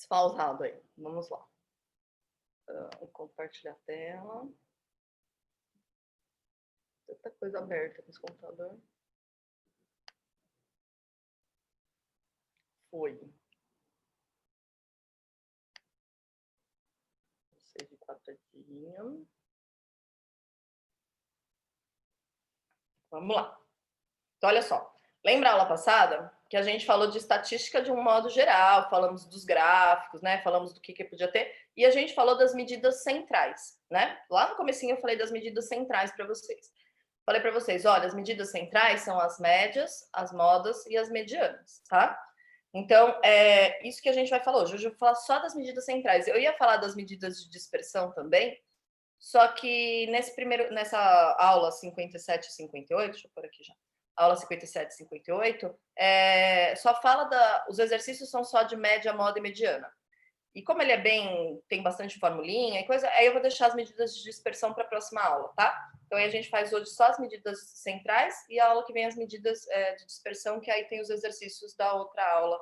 pausado aí. Vamos lá. Compartilhar a tela. Tanta coisa aberta nesse computador. Foi. 6 de 4 aqui. Vamos lá. Então, olha só. Lembra a aula passada que a gente falou de estatística de um modo geral, falamos dos gráficos, né? Falamos do que podia ter, e a gente falou das medidas centrais, né? Lá no comecinho eu falei das medidas centrais para vocês. Falei para vocês, olha, as medidas centrais são as médias, as modas e as medianas, tá? Então, é isso que a gente vai falar hoje. Hoje eu vou falar só das medidas centrais. Eu ia falar das medidas de dispersão também, só que nessa aula 57 e 58, deixa eu pôr aqui já, aula 57 e 58, só fala os exercícios são só de média, moda e mediana. E como ele tem bastante formulinha e coisa, aí eu vou deixar as medidas de dispersão para a próxima aula, tá? Então aí a gente faz hoje só as medidas centrais e a aula que vem as medidas de dispersão, que aí tem os exercícios da outra aula,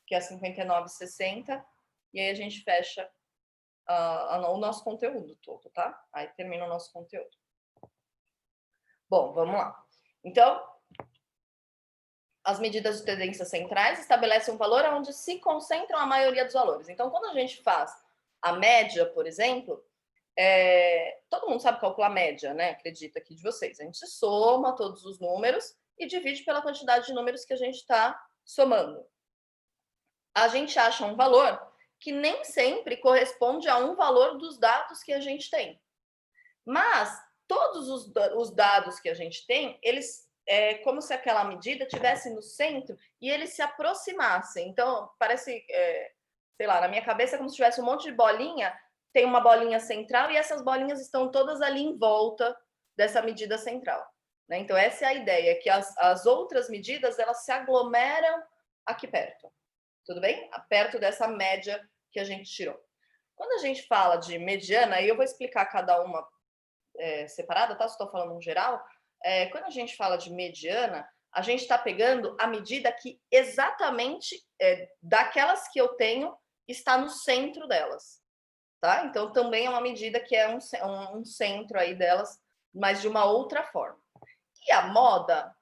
que é a 59 e 60, e aí a gente fecha o nosso conteúdo todo, tá? Aí termina o nosso conteúdo. Bom, vamos lá. Então, as medidas de tendência centrais estabelecem um valor onde se concentram a maioria dos valores. Então, quando a gente faz a média, por exemplo, todo mundo sabe calcular média, né? Acredito aqui de vocês. A gente soma todos os números e divide pela quantidade de números que a gente está somando. A gente acha um valor que nem sempre corresponde a um valor dos dados que a gente tem. Mas todos os dados que a gente tem, eles como se aquela medida estivesse no centro e eles se aproximassem. Então, parece, sei lá, na minha cabeça é como se tivesse um monte de bolinha, tem uma bolinha central e essas bolinhas estão todas ali em volta dessa medida central, né? Então, essa é a ideia, que as outras medidas, elas se aglomeram aqui perto, tudo bem? Perto dessa média que a gente tirou. Quando a gente fala de mediana, aí eu vou explicar cada uma separada, tá? Se estou falando no geral, quando a gente fala de mediana, a gente está pegando a medida que exatamente daquelas que eu tenho está no centro delas, tá? Então também é uma medida que é um centro aí delas, mas de uma outra forma. E a moda,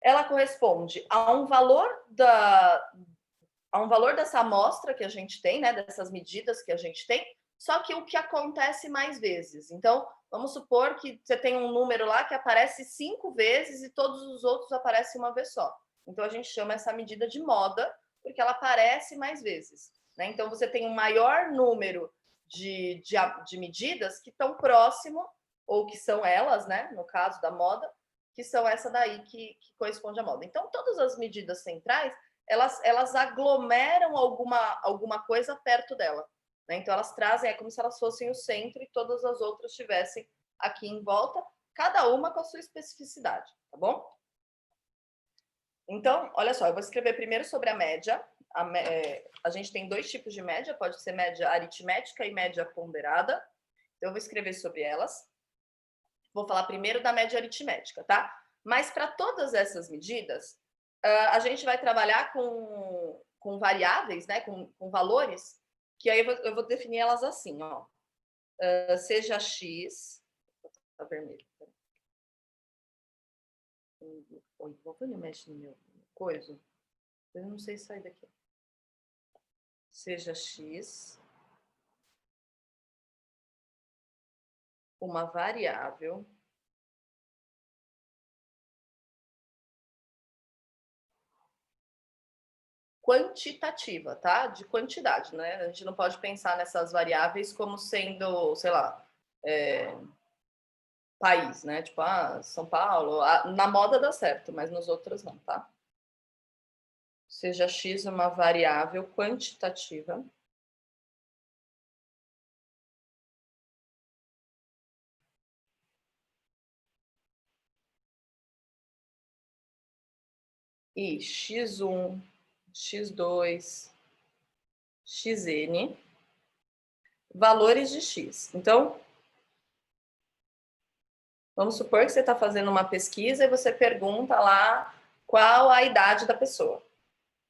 ela corresponde a um valor dessa amostra que a gente tem, né? Dessas medidas que a gente tem, só que o que acontece mais vezes. Então, vamos supor que você tem um número lá que aparece 5 vezes e todos os outros aparecem uma vez só. Então, a gente chama essa medida de moda, porque ela aparece mais vezes, né? Então, você tem um maior número de medidas que estão próximo, ou que são elas, né? No caso da moda, que são essa daí que corresponde à moda. Então, todas as medidas centrais, elas aglomeram alguma coisa perto dela, né? Então, elas trazem, é como se elas fossem o centro e todas as outras estivessem aqui em volta, cada uma com a sua especificidade, tá bom? Então, olha só, eu vou escrever primeiro sobre a média. A gente tem 2 tipos de média, pode ser média aritmética e média ponderada. Então, eu vou escrever sobre elas. Vou falar primeiro da média aritmética, tá? Mas para todas essas medidas, a gente vai trabalhar com variáveis, né? Com valores, que aí eu vou definir elas assim, ó. Seja x, tá vermelho. Oi, vou ver, mexe no meu coisa. Eu não sei sair daqui. Seja x uma variável quantitativa, tá? De quantidade, né? A gente não pode pensar nessas variáveis como sendo, sei lá, país, né? Tipo, São Paulo. Na moda dá certo, mas nos outros não, tá? Seja x uma variável quantitativa e x1, x2, xn, valores de x. Então, vamos supor que você está fazendo uma pesquisa e você pergunta lá qual a idade da pessoa,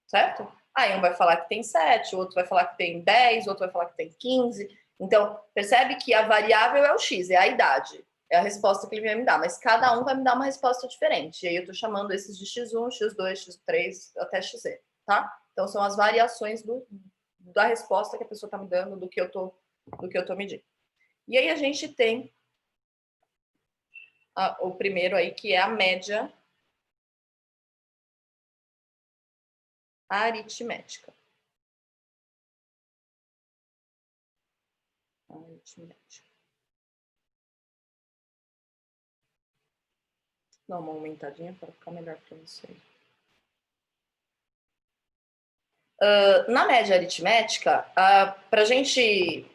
certo? Aí um vai falar que tem 7, o outro vai falar que tem 10, o outro vai falar que tem 15. Então, percebe que a variável é o X, é a idade. É a resposta que ele vai me dar, mas cada um vai me dar uma resposta diferente. E aí eu tô chamando esses de X1, X2, X3, até XZ, tá? Então, são as variações da resposta que a pessoa tá me dando, do que eu tô medindo. E aí a gente tem o primeiro aí, que é a média aritmética. Aritmética. Dá uma aumentadinha para ficar melhor para vocês. Na média aritmética, para a gente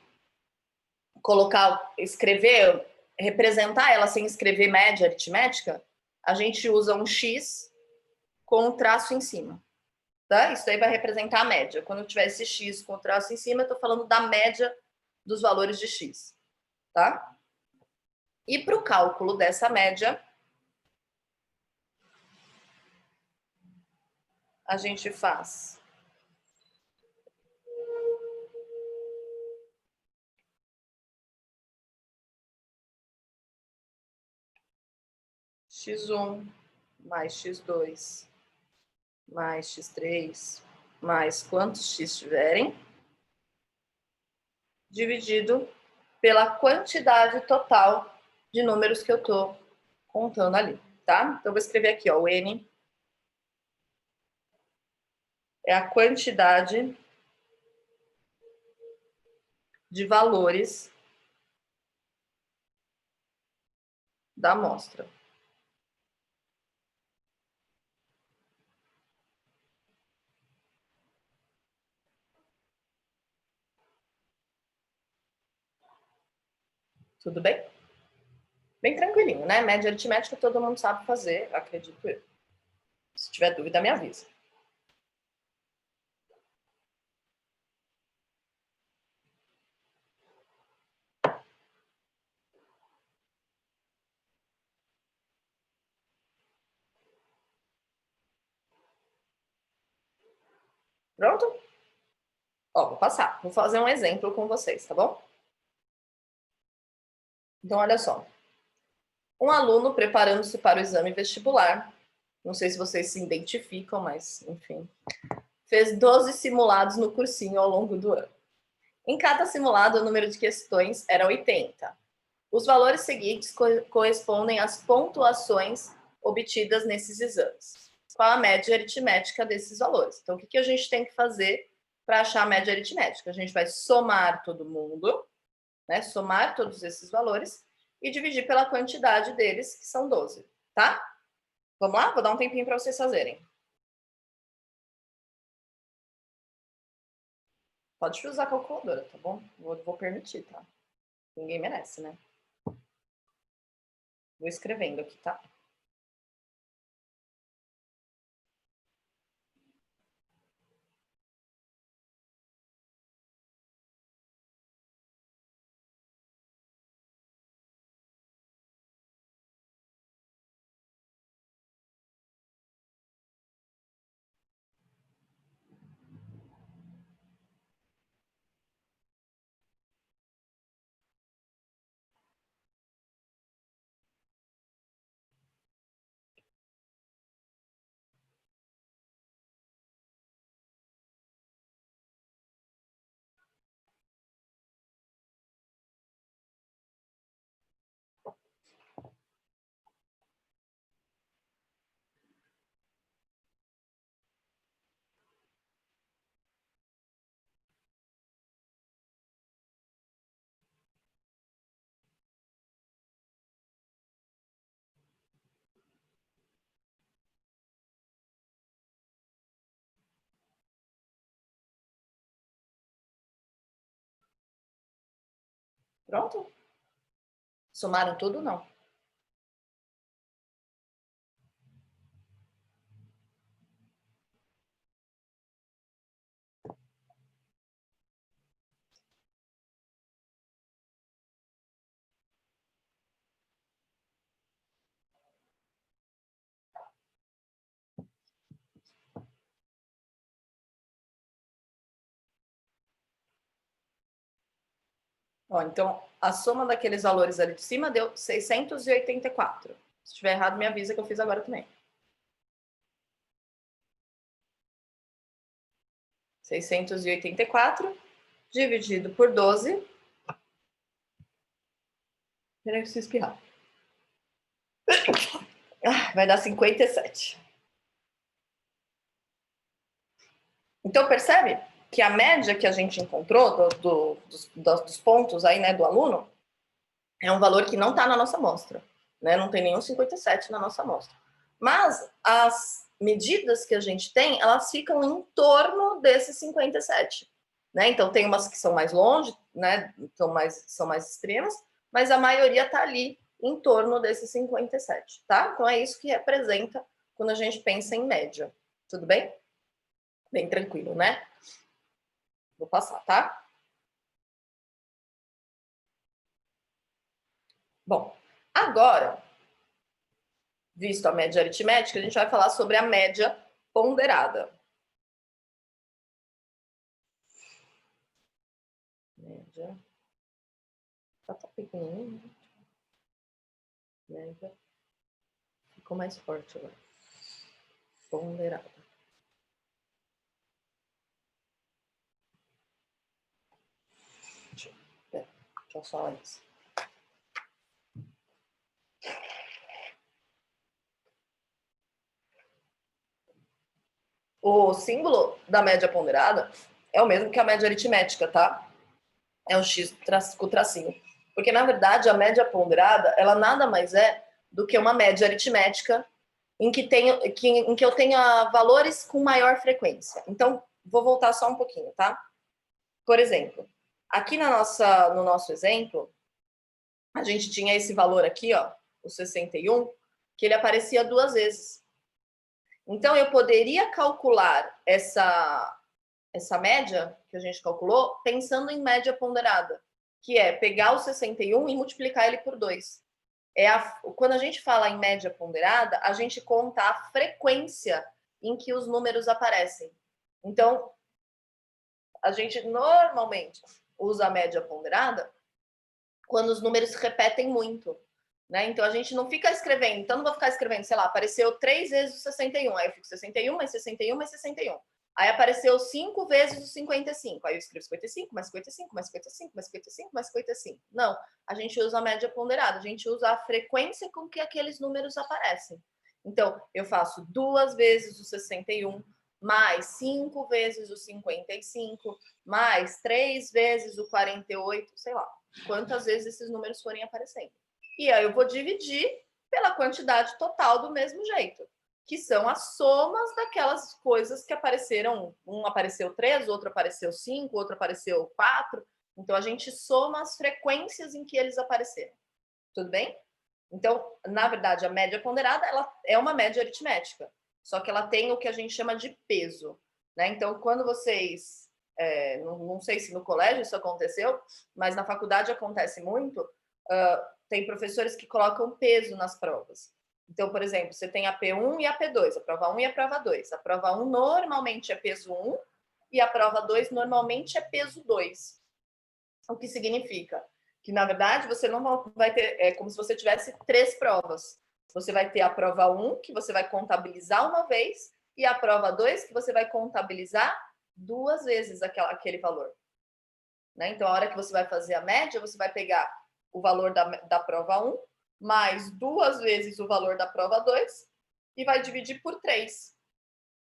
colocar, escrever, representar ela sem escrever média aritmética, a gente usa um X com um traço em cima. Tá? Isso aí vai representar a média. Quando eu tiver esse X com o traço em cima, eu estou falando da média dos valores de X. Tá? E para o cálculo dessa média, a gente faz x1 mais x2 mais x3 mais quantos x tiverem, dividido pela quantidade total de números que eu estou contando ali, tá? Então, eu vou escrever aqui, ó, o N é a quantidade de valores da amostra. Tudo bem? Bem tranquilinho, né? Média aritmética todo mundo sabe fazer, acredito eu. Se tiver dúvida, me avisa. Pronto? Ó, vou passar. Vou fazer um exemplo com vocês, tá bom? Então, olha só. Um aluno preparando-se para o exame vestibular, não sei se vocês se identificam, mas enfim, fez 12 simulados no cursinho ao longo do ano. Em cada simulado, o número de questões era 80. Os valores seguintes correspondem às pontuações obtidas nesses exames. Qual a média aritmética desses valores? Então, o que a gente tem que fazer para achar a média aritmética? A gente vai somar todo mundo, né? Somar todos esses valores e dividir pela quantidade deles, que são 12, tá? Vamos lá? Vou dar um tempinho para vocês fazerem. Pode usar a calculadora, tá bom? Vou permitir, tá? Ninguém merece, né? Vou escrevendo aqui, tá? Pronto? Somaram tudo? Não. Ó, então, a soma daqueles valores ali de cima deu 684. Se estiver errado, me avisa que eu fiz agora também. 684 dividido por 12. Peraí, eu preciso espirrar. Vai dar 57. Então, percebe que a média que a gente encontrou dos pontos aí, né, do aluno, é um valor que não está na nossa amostra, né? Não tem nenhum 57 na nossa amostra. Mas as medidas que a gente tem, elas ficam em torno desses 57, né? Então tem umas que são mais longe, né? São mais extremas, mas a maioria está ali em torno desses 57, tá? Então é isso que representa quando a gente pensa em média. Tudo bem? Bem tranquilo, né? Vou passar, tá? Bom, agora, visto a média aritmética, a gente vai falar sobre a média ponderada. Média. Tá pequenininho. Média. Ficou mais forte agora. Ponderada. Deixa eu falar isso. O símbolo da média ponderada é o mesmo que a média aritmética, tá? É um X com tracinho. Porque, na verdade, a média ponderada, ela nada mais é do que uma média aritmética em que eu tenha valores com maior frequência. Então, vou voltar só um pouquinho, tá? Por exemplo, aqui no nosso exemplo, a gente tinha esse valor aqui, ó, o 61, que ele aparecia 2 vezes. Então, eu poderia calcular essa média que a gente calculou pensando em média ponderada, que é pegar o 61 e multiplicar ele por 2. Quando a gente fala em média ponderada, a gente conta a frequência em que os números aparecem. Então, a gente normalmente usa a média ponderada quando os números se repetem muito. Né? Então, a gente não fica escrevendo. Então, não vou ficar escrevendo, sei lá, apareceu 3 vezes o 61. Aí eu fico 61, mais 61, mais 61. Aí apareceu 5 vezes o 55. Aí eu escrevo 55, mais 55, mais 55, mais 55, mais 55. Não, a gente usa a média ponderada. A gente usa a frequência com que aqueles números aparecem. Então, eu faço 2 vezes o 61, mais 5 vezes o 55, mais 3 vezes o 48, sei lá, quantas vezes esses números forem aparecendo. E aí eu vou dividir pela quantidade total do mesmo jeito, que são as somas daquelas coisas que apareceram. Um apareceu 3, outro apareceu 5, outro apareceu 4. Então, a gente soma as frequências em que eles apareceram. Tudo bem? Então, na verdade, a média ponderada ela é uma média aritmética, só que ela tem o que a gente chama de peso. Né? Então, quando vocês... não sei se no colégio isso aconteceu, mas na faculdade acontece muito. Tem professores que colocam peso nas provas. Então, por exemplo, você tem a P1 e a P2, a prova 1 e a prova 2. A prova 1 normalmente é peso 1 e a prova 2 normalmente é peso 2. O que significa que, na verdade, você não vai ter... É como se você tivesse 3 provas. Você vai ter a prova 1, que você vai contabilizar uma vez, e a prova 2, que você vai contabilizar 2 vezes aquele valor. Né? Então, a hora que você vai fazer a média, você vai pegar o valor da prova 1, mais 2 vezes o valor da prova 2, e vai dividir por 3.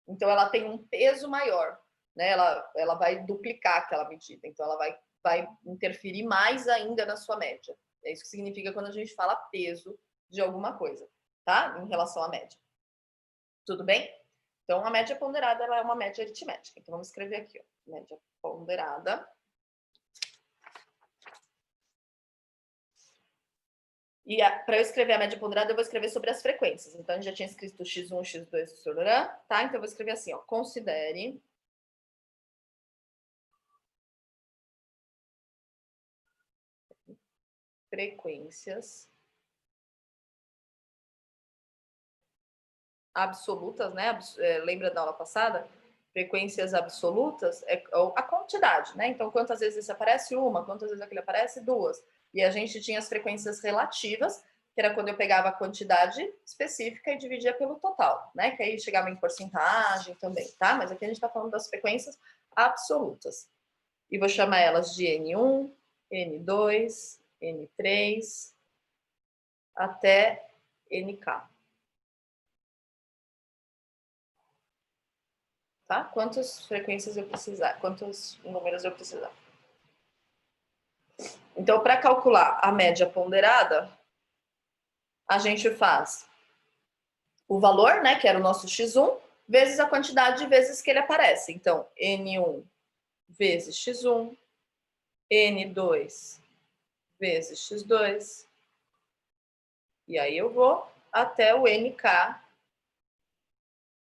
Então, ela tem um peso maior. Né? Ela vai duplicar aquela medida. Então, ela vai interferir mais ainda na sua média. É isso que significa quando a gente fala peso de alguma coisa, tá? Em relação à média. Tudo bem? Então, a média ponderada ela é uma média aritmética. Então, vamos escrever aqui, ó. Média ponderada. E para eu escrever a média ponderada, eu vou escrever sobre as frequências. Então, a gente já tinha escrito x1, x2, tá? Então, eu vou escrever assim, ó. Considere frequências absolutas, né? Lembra da aula passada? frequências absolutas é a quantidade, né? Então, quantas vezes esse aparece? Uma. Quantas vezes aquele aparece? Duas. E a gente tinha as frequências relativas, que era quando eu pegava a quantidade específica e dividia pelo total, né? Que aí chegava em porcentagem também, tá? Mas aqui a gente está falando das frequências absolutas. E vou chamar elas de N1, N2, N3, até NK. Tá? Quantas frequências eu precisar, quantos números eu precisar. Então, para calcular a média ponderada, a gente faz o valor, né, que era o nosso x1, vezes a quantidade de vezes que ele aparece. Então, N1 vezes x1, N2 vezes x2, e aí eu vou até o NK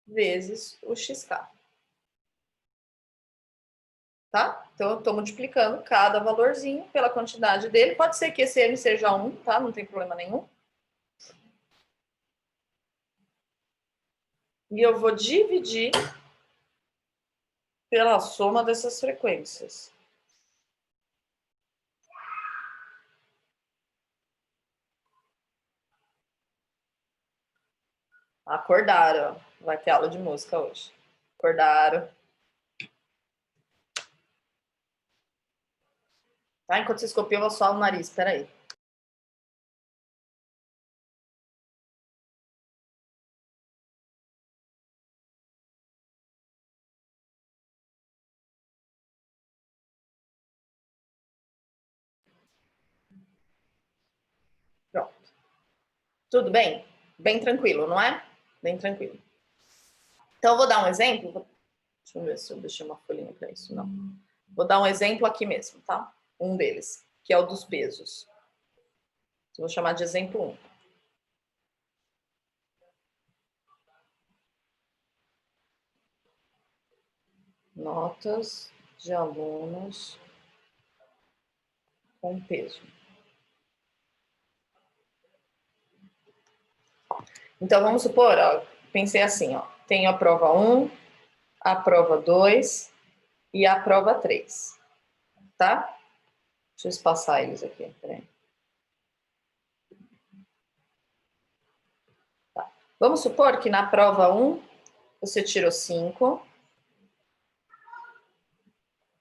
vezes o XK. Tá? Então, eu estou multiplicando cada valorzinho pela quantidade dele. Pode ser que esse N seja 1, tá? Não tem problema nenhum. E eu vou dividir pela soma dessas frequências. Acordaram. Vai ter aula de música hoje. Acordaram. Tá? Enquanto vocês copiam, eu só o nariz. Espera aí. Pronto. Tudo bem? Bem tranquilo, não é? Bem tranquilo. Então, eu vou dar um exemplo. Deixa eu ver se eu deixei uma folhinha para isso. Não. Vou dar um exemplo aqui mesmo, tá? Um deles, que é o dos pesos. Eu vou chamar de exemplo 1. Notas de alunos com peso. Então, vamos supor, ó, pensei assim, ó, tenho a prova 1, a prova 2 e a prova 3, tá? Deixa eu espaçar eles aqui, peraí. Tá. Vamos supor que na prova 1 você tirou 5,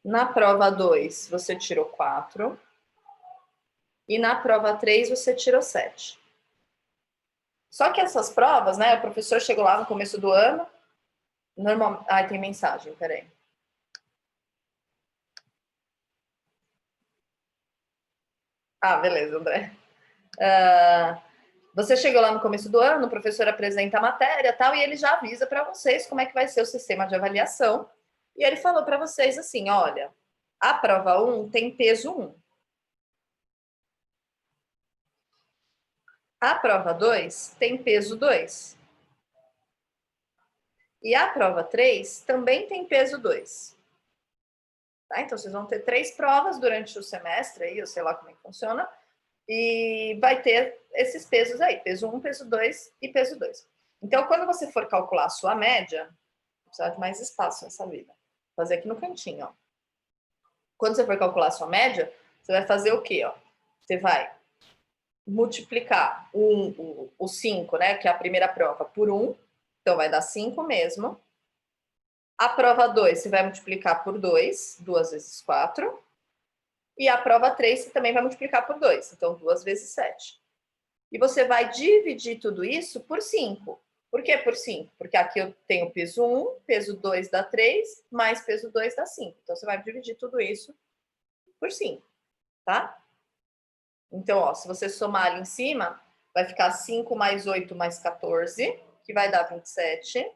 na prova 2 você tirou 4 e na prova 3 você tirou 7. Só que essas provas, né, o professor chegou lá no começo do ano, normal... Ai, tem mensagem, peraí. Ah, beleza, André. Você chegou lá no começo do ano, o professor apresenta a matéria tal, e ele já avisa para vocês como é que vai ser o sistema de avaliação. E ele falou para vocês assim, olha, a prova 1 tem peso 1. A prova 2 tem peso 2. E a prova 3 também tem peso 2. Tá? Então, vocês vão ter 3 provas durante o semestre, aí, eu sei lá como é que funciona, e vai ter esses pesos aí, peso 1, peso 2 e peso 2. Então, quando você for calcular a sua média, precisa de mais espaço nessa vida. Vou fazer aqui no cantinho, ó. Quando você for calcular a sua média, você vai fazer o quê, ó? Você vai multiplicar o 5, né, que é a primeira prova, por 1, então vai dar 5 mesmo. A prova 2 você vai multiplicar por 2, 2 vezes 4. E a prova 3 você também vai multiplicar por 2, então 2 vezes 7. E você vai dividir tudo isso por 5. Por que por 5? Porque aqui eu tenho peso 1, peso 2 dá 3, mais peso 2 dá 5. Então, você vai dividir tudo isso por 5, tá? Então, ó, se você somar ali em cima, vai ficar 5 mais 8 mais 14, que vai dar 27.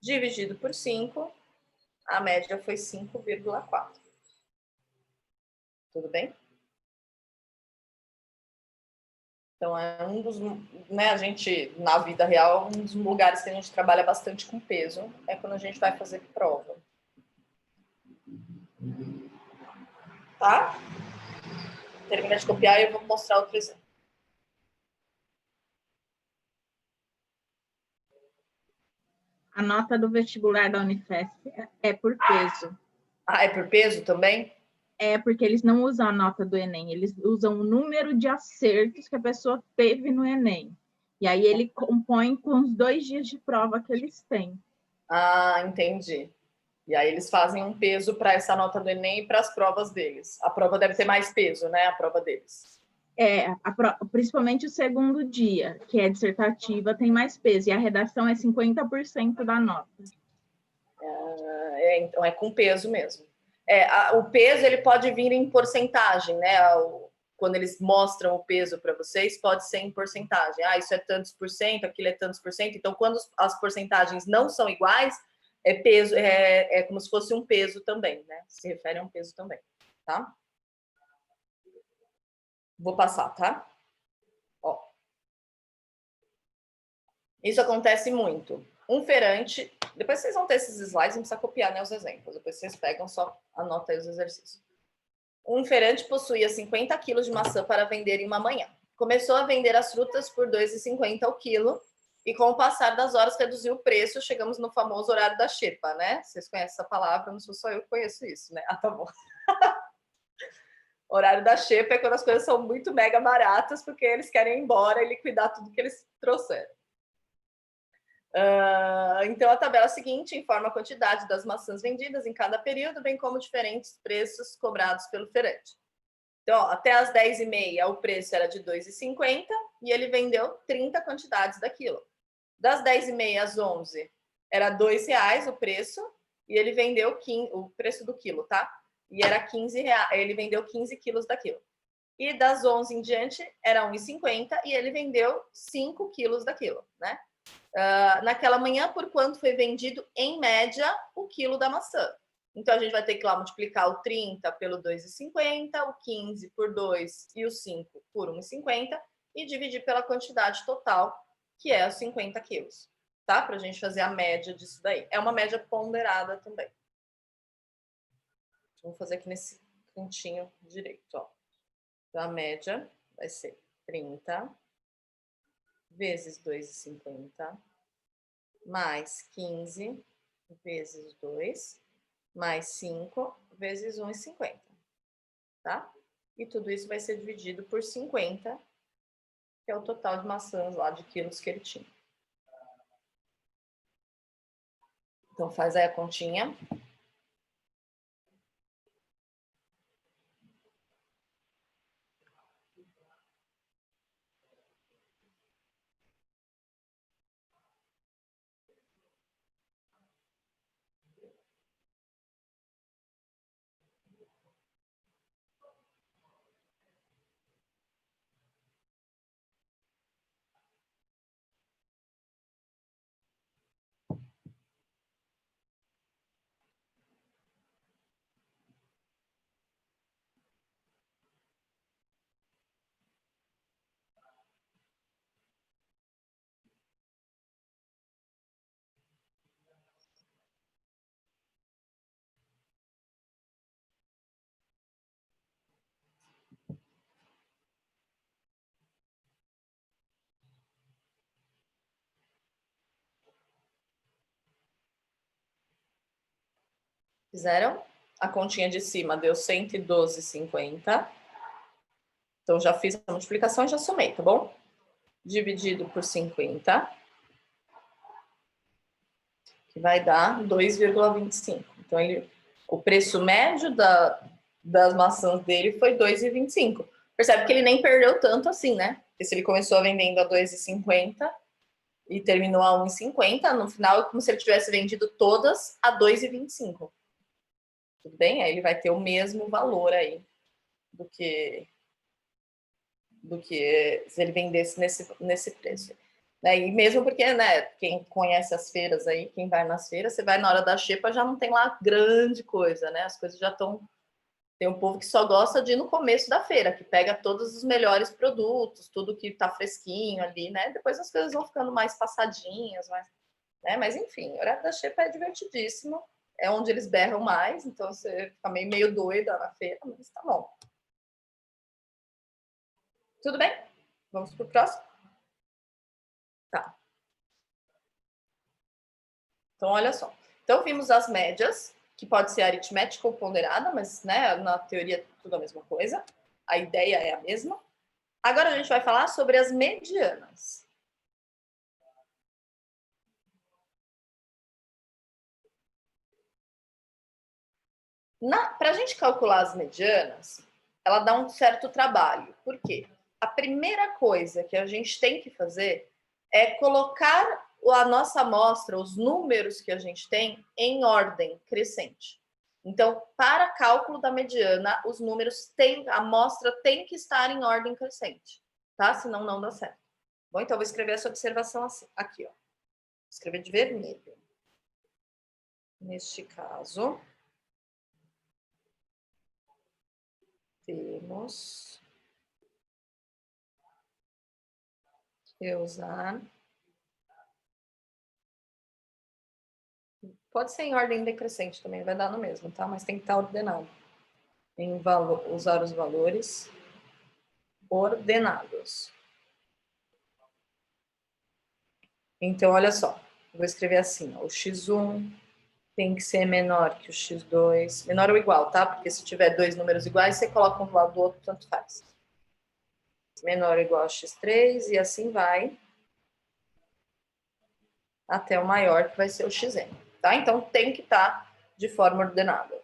Dividido por 5, a média foi 5,4. Tudo bem? Então, é um dos, né, a gente, na vida real, um dos lugares que a gente trabalha bastante com peso é quando a gente vai fazer prova. Tá? Termina de copiar e eu vou mostrar outro exemplo. A nota do vestibular da Unifesp é por peso. Ah, é por peso também? É porque eles não usam a nota do Enem, eles usam o número de acertos que a pessoa teve no Enem. E aí ele compõe com os 2 dias de prova que eles têm. Ah, entendi. E aí eles fazem um peso para essa nota do Enem e para as provas deles. A prova deve ter mais peso, né? A prova deles. Principalmente o segundo dia, que é dissertativa, tem mais peso. E a redação é 50% da nota. Então é com peso mesmo. O peso ele pode vir em porcentagem, né? Quando eles mostram o peso para vocês, pode ser em porcentagem. Ah, isso é tantos por cento, aquilo é tantos por cento. Então, quando as porcentagens não são iguais, é peso, é como se fosse um peso também, né? Se refere a um peso também, tá? Vou passar, tá? Ó. Isso acontece muito. Um feirante, depois vocês vão ter esses slides, não precisa copiar, né, os exemplos. Depois vocês pegam, só anota aí os exercícios. Um feirante possuía 50 quilos de maçã para vender em uma manhã. Começou a vender as frutas por R$ 2,50 ao quilo e, com o passar das horas, reduziu o preço. Chegamos no famoso horário da xepa, né? Vocês conhecem essa palavra? Não sou só eu que conheço isso, né? Ah, tá bom. Horário da xepa é quando as coisas são muito mega baratas, porque eles querem ir embora e liquidar tudo que eles trouxeram. Então, a tabela seguinte informa a quantidade das maçãs vendidas em cada período, bem como diferentes preços cobrados pelo feirante. Então, ó, até as 10h30 o preço era de R$ 2,50 e ele vendeu 30 quantidades daquilo. Das 10h30 às 11 era R$ 2,00 o preço e ele vendeu 15, o preço do quilo, tá? E era R$15, ele vendeu 15 quilos daquilo. E das 11 em diante era R$ 1,50 e ele vendeu 5 quilos daquilo, né? Naquela manhã, por quanto foi vendido, em média, o quilo da maçã. Então, a gente vai ter que lá multiplicar o 30 pelo 2,50, o 15 por 2 e o 5 por 1,50 e dividir pela quantidade total, que é os 50 quilos, tá? Para a gente fazer a média disso daí. É uma média ponderada também. Vamos fazer aqui nesse cantinho direito, ó. Então, a média vai ser 30 vezes 2,50 mais 15 vezes 2, mais 5 vezes 1,50, tá? E tudo isso vai ser dividido por 50, que é o total de maçãs lá, de quilos que ele tinha. Então, faz aí a continha. Fizeram? A continha de cima deu 112,50. Então, já fiz a multiplicação e já somei, tá bom? Dividido por 50, que vai dar 2,25. Então, o preço médio das maçãs dele foi 2,25. Percebe que ele nem perdeu tanto assim, né? Porque se ele começou vendendo a 2,50 e terminou a 1,50, no final é como se ele tivesse vendido todas a 2,25. Tudo bem? Aí ele vai ter o mesmo valor aí do que se ele vendesse nesse preço. E mesmo porque, né, quem conhece as feiras aí, quem vai nas feiras, você vai na hora da xepa, já não tem lá grande coisa, né? As coisas já estão. Tem um povo que só gosta de ir no começo da feira, que pega todos os melhores produtos, tudo que tá fresquinho ali, né? Depois as coisas vão ficando mais passadinhas, né? Mas enfim, o horário da xepa é divertidíssimo. É onde eles berram mais, então você fica meio doida na feira, mas tá bom. Tudo bem? Vamos pro próximo? Tá. Então, olha só. Então, vimos as médias, que pode ser aritmética ou ponderada, mas né, na teoria é tudo a mesma coisa. A ideia é a mesma. Agora a gente vai falar sobre as medianas. Para a gente calcular as medianas, ela dá um certo trabalho. Por quê? A primeira coisa que a gente tem que fazer é colocar a nossa amostra, os números que a gente tem, em ordem crescente. Então, para cálculo da mediana, os números a amostra tem que estar em ordem crescente, tá? Senão não dá certo. Bom, então eu vou escrever essa observação assim, aqui, ó. Vou escrever de vermelho. Neste caso, temos que usar. Pode ser em ordem decrescente também, vai dar no mesmo, tá? Mas tem que estar ordenado. Usar os valores ordenados. Então, olha só. Vou escrever assim, ó, o x1 tem que ser menor que o x2. Menor ou igual, tá? Porque se tiver dois números iguais, você coloca um do lado do outro, tanto faz. Menor ou igual a x3 e assim vai até o maior, que vai ser o xn. Tá? Então, tem que estar de forma ordenada.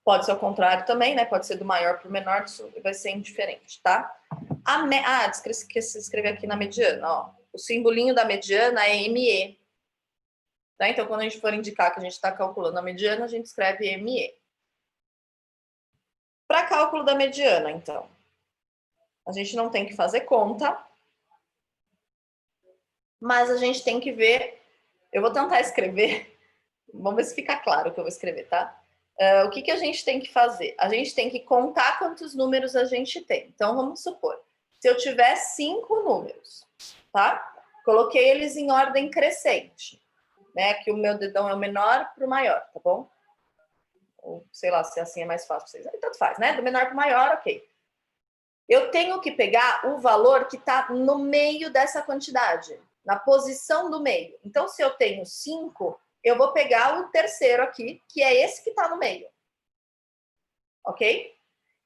Pode ser ao contrário também, né? Pode ser do maior para o menor, isso vai ser indiferente, tá? Esqueci de escrever aqui na mediana, ó. O simbolinho da mediana é ME. Tá? Então, quando a gente for indicar que a gente está calculando a mediana, a gente escreve ME. Para cálculo da mediana, então, a gente não tem que fazer conta, mas a gente tem que ver. Eu vou tentar escrever, vamos ver se fica claro o que eu vou escrever, tá? O que a gente tem que fazer? A gente tem que contar quantos números a gente tem. Então, vamos supor, se eu tiver 5 números, tá? Coloquei eles em ordem crescente, né? Que o meu dedão é o menor para o maior, tá bom? Ou sei lá, se assim é mais fácil para vocês. Tanto faz, né? Do menor para o maior, ok. Eu tenho que pegar o valor que está no meio dessa quantidade, na posição do meio. Então, se eu tenho 5, eu vou pegar o terceiro aqui, que é esse que está no meio. Ok?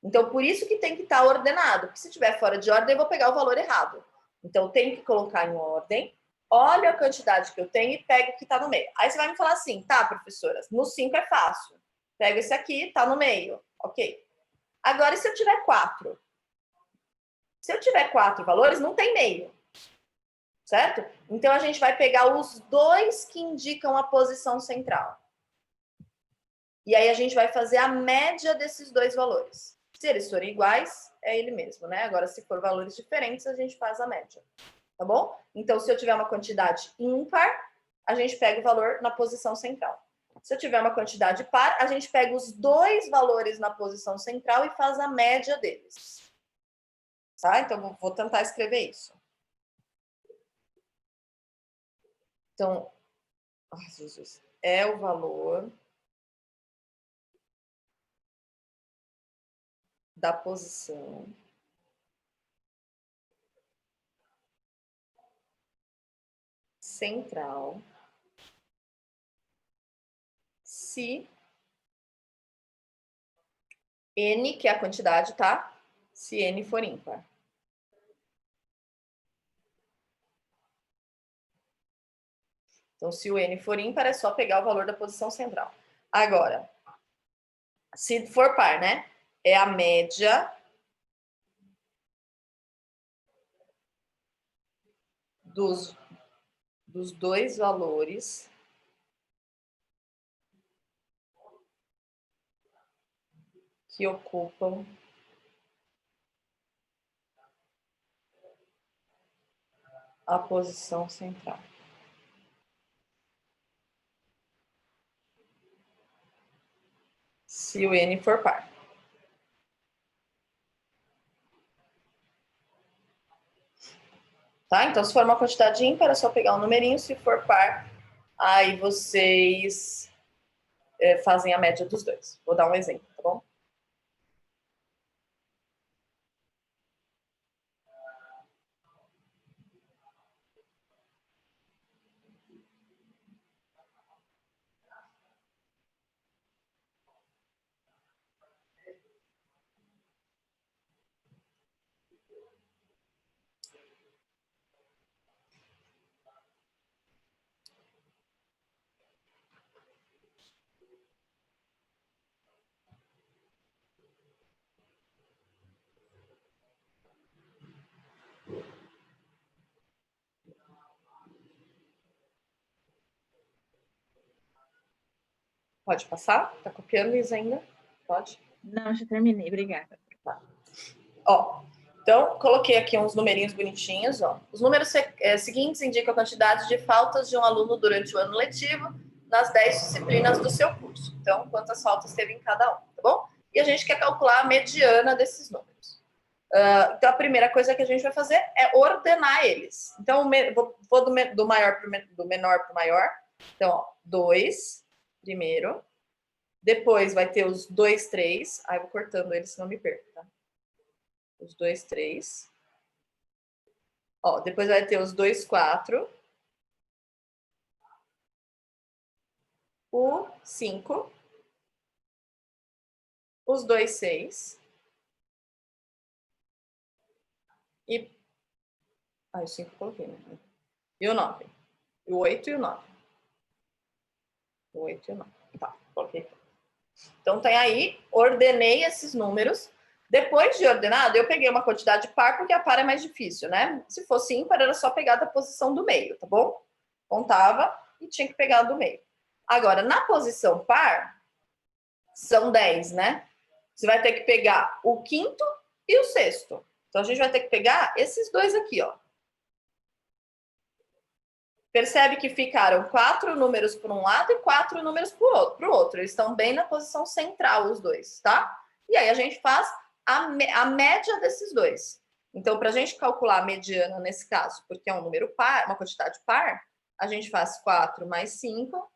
Então, por isso que tem que estar ordenado. Porque se estiver fora de ordem, eu vou pegar o valor errado. Então, eu tenho que colocar em ordem. Olha a quantidade que eu tenho e pego o que está no meio. Aí você vai me falar assim, tá, professora, no 5 é fácil. Pega esse aqui, está no meio. Ok. Agora, e se eu tiver 4? Se eu tiver 4 valores, não tem meio. Certo? Então, a gente vai pegar os dois que indicam a posição central. E aí, a gente vai fazer a média desses dois valores. Se eles forem iguais, é ele mesmo, né? Agora, se for valores diferentes, a gente faz a média. Tá bom? Então, se eu tiver uma quantidade ímpar, a gente pega o valor na posição central. Se eu tiver uma quantidade par, a gente pega os dois valores na posição central e faz a média deles. Tá? Então, vou tentar escrever isso. Então, ai, Jesus, é o valor da posição central se n, que é a quantidade, tá? Se n for ímpar. Então, se o n for ímpar, é só pegar o valor da posição central. Agora, se for par, né? É a média dos dois valores que ocupam a posição central. Se o n for par. Tá? Então, se for uma quantidade ímpar, é só pegar um numerinho. Se for par, aí vocês fazem a média dos dois. Vou dar um exemplo, tá bom? Pode passar? Tá copiando isso ainda? Pode? Não, já terminei, obrigada. Tá. Ó, então, coloquei aqui uns numerinhos bonitinhos, ó. Os números seguintes indicam a quantidade de faltas de um aluno durante o ano letivo nas 10 disciplinas do seu curso. Então, quantas faltas teve em cada um, tá bom? E a gente quer calcular a mediana desses números. Então, a primeira coisa que a gente vai fazer é ordenar eles. Então, vou do menor para o maior. Então, ó, 2 primeiro. Depois vai ter os 2, 3. Aí eu vou cortando eles, senão me perco, tá? Os 2, 3. Ó, depois vai ter os 2, 4. O 5. Os 2, 6. E... o 5 eu coloquei, né? E o 9. O 8 e o 9. O 8 e o 9. Tá, coloquei aqui. Então, tem aí, ordenei esses números. Depois de ordenado, eu peguei uma quantidade par, porque a par é mais difícil, né? Se fosse ímpar, era só pegar da posição do meio, tá bom? Contava e tinha que pegar do meio. Agora, na posição par, são 10, né? Você vai ter que pegar o quinto e o sexto. Então, a gente vai ter que pegar esses dois aqui, ó. Percebe que ficaram 4 números por um lado e 4 números para o outro. Eles estão bem na posição central, os dois, tá? E aí a gente faz a média desses dois. Então, para a gente calcular a mediana nesse caso, porque é um número par, uma quantidade par, a gente faz 4 mais 5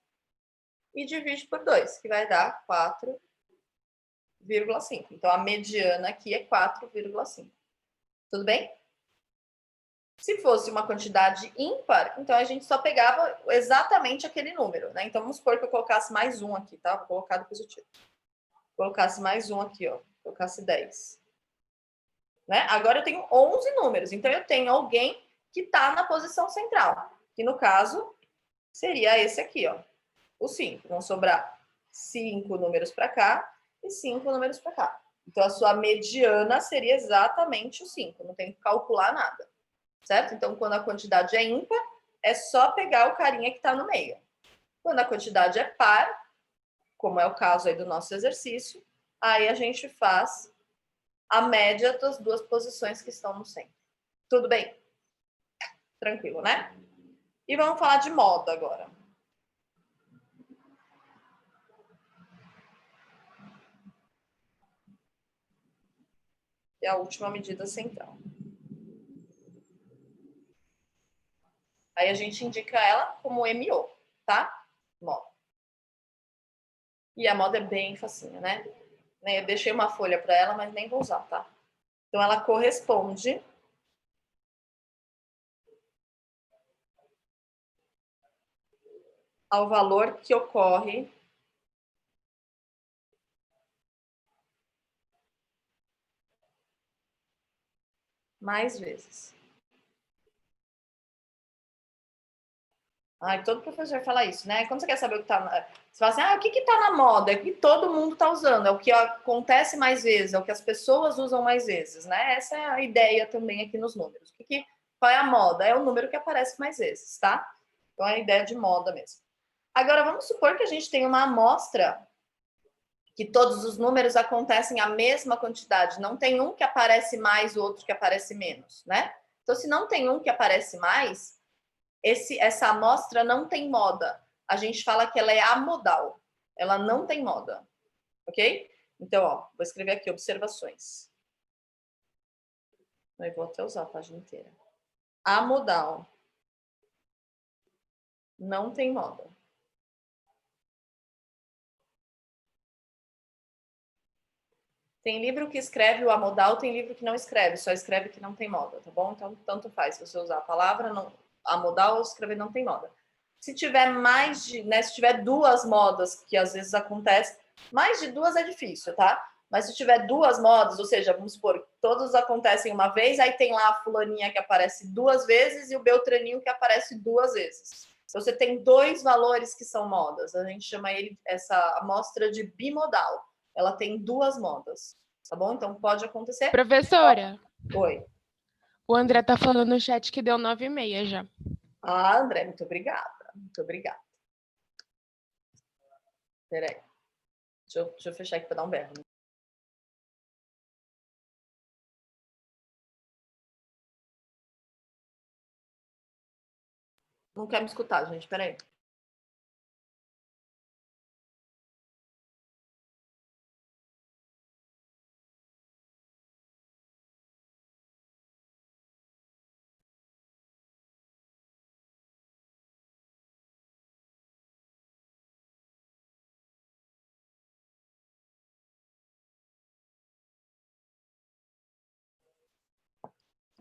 e divide por 2, que vai dar 4,5. Então, a mediana aqui é 4,5. Tudo bem? Se fosse uma quantidade ímpar, então a gente só pegava exatamente aquele número, né? Então, vamos supor que eu colocasse mais um aqui, tá? Vou colocar depois eu tiro. Colocasse mais um aqui, ó. Colocasse 10. Né? Agora eu tenho 11 números, então eu tenho alguém que está na posição central, que no caso seria esse aqui, ó. O 5. Vão sobrar 5 números para cá e 5 números para cá. Então, a sua mediana seria exatamente o 5. Não tem que calcular nada. Certo? Então, quando a quantidade é ímpar, é só pegar o carinha que está no meio. Quando a quantidade é par, como é o caso aí do nosso exercício, aí a gente faz a média das duas posições que estão no centro. Tudo bem? Tranquilo, né? E vamos falar de moda agora. É a última medida central. Aí a gente indica ela como MO, tá? Moda. E a moda é bem facinha, né? Eu deixei uma folha para ela, mas nem vou usar, tá? Então, ela corresponde ao valor que ocorre mais vezes. Ai, todo professor fala isso, né? Quando você quer saber o que tá... Você fala assim, o que tá na moda? É o que todo mundo tá usando, é o que acontece mais vezes, é o que as pessoas usam mais vezes, né? Essa é a ideia também aqui nos números. Qual é a moda? É o número que aparece mais vezes, tá? Então, é a ideia de moda mesmo. Agora, vamos supor que a gente tem uma amostra que todos os números acontecem a mesma quantidade. Não tem um que aparece mais, o outro que aparece menos, né? Então, se não tem um que aparece mais, essa amostra não tem moda. A gente fala que ela é amodal. Ela não tem moda. Ok? Então, ó, vou escrever aqui observações. Eu vou até usar a página inteira. Amodal. Não tem moda. Tem livro que escreve o amodal, tem livro que não escreve, só escreve que não tem moda, tá bom? Então, tanto faz se você usar a palavra amodal ou escrever não tem moda. Se tiver mais de, né, se tiver duas modas, que às vezes acontece, mais de duas é difícil, tá? Mas se tiver duas modas, ou seja, vamos supor, todos acontecem uma vez, aí tem lá a fulaninha que aparece 2 vezes e o beltraninho que aparece 2 vezes. Então, você tem 2 valores que são modas. A gente chama essa amostra de bimodal. Ela tem 2 modas, tá bom? Então, pode acontecer. Professora. Oi. O André tá falando no chat que deu 9h30 já. Ah, André, muito obrigada. Muito obrigada. Peraí. Deixa eu fechar aqui para dar um berro. Não quer me escutar, gente. Peraí.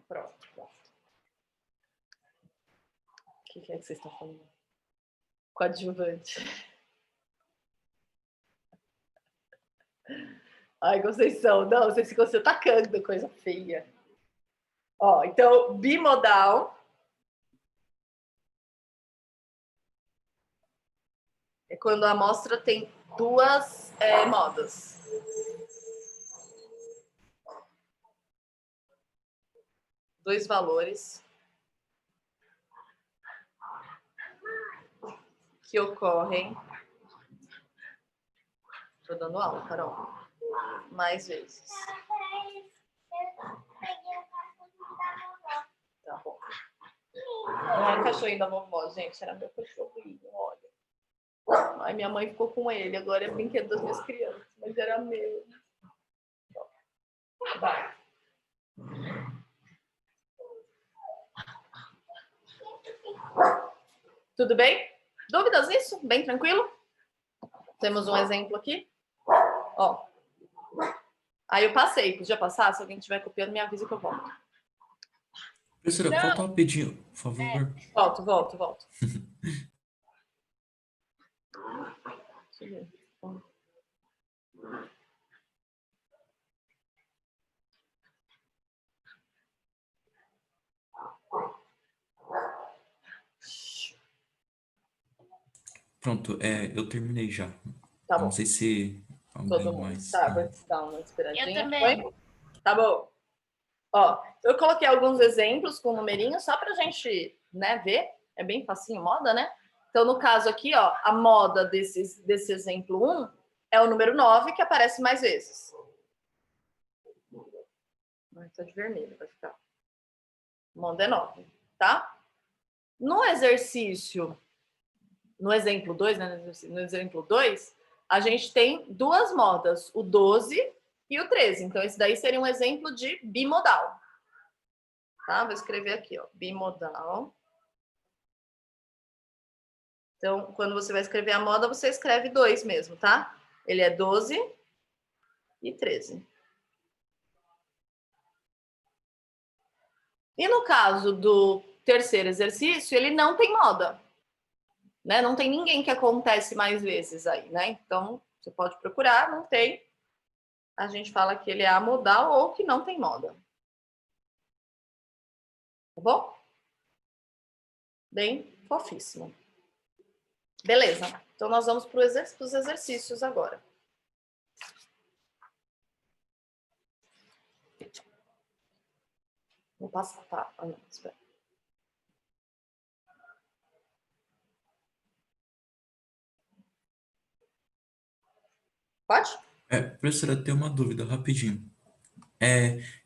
Pronto. O que é que vocês estão falando? Coadjuvante. Ai, Conceição, não, vocês ficam se atacando, coisa feia. Ó, então, bimodal é quando a amostra tem duas modas. Dois valores que ocorrem. Estou dando aula, Carol. Mais vezes. Tá bom. Não é o cachorrinho da vovó, gente. Era meu cachorrinho, olha. Ai, minha mãe ficou com ele. Agora é brinquedo das minhas crianças. Mas era meu. Vai. Tudo bem? Dúvidas nisso? Bem tranquilo? Temos um exemplo aqui. Ó. Aí eu passei. Podia passar? Se alguém estiver copiando, me avisa que eu volto. Professora, volta rapidinho, por favor. Volto. Pronto, eu terminei já. Tá Não bom. sei se Todo alguém mundo. mais. Tá, vou dar uma esperadinha. Eu também. Foi? Tá bom. Ó, eu coloquei alguns exemplos com numerinhos só pra gente, né, ver. É bem facinho, moda, né? Então, no caso aqui, ó, a moda desse exemplo 1 é o número 9, que aparece mais vezes. Tá de vermelho, vai ficar. Moda é 9, tá? No exercício, no exemplo 2, né? No exemplo 2, a gente tem duas modas, o 12 e o 13. Então, esse daí seria um exemplo de bimodal. Tá? Vou escrever aqui, ó, bimodal. Então, quando você vai escrever a moda, você escreve 2 mesmo, tá? Ele é 12 e 13. E no caso do terceiro exercício, ele não tem moda. Né? Não tem ninguém que acontece mais vezes aí, né? Então, você pode procurar, não tem. A gente fala que ele é amodal ou que não tem moda. Tá bom? Bem fofíssimo. Beleza. Então, nós vamos para os exercícios agora. Vou passar, tá? Ah, não, espera. Pode? Professora, tem uma dúvida rapidinho.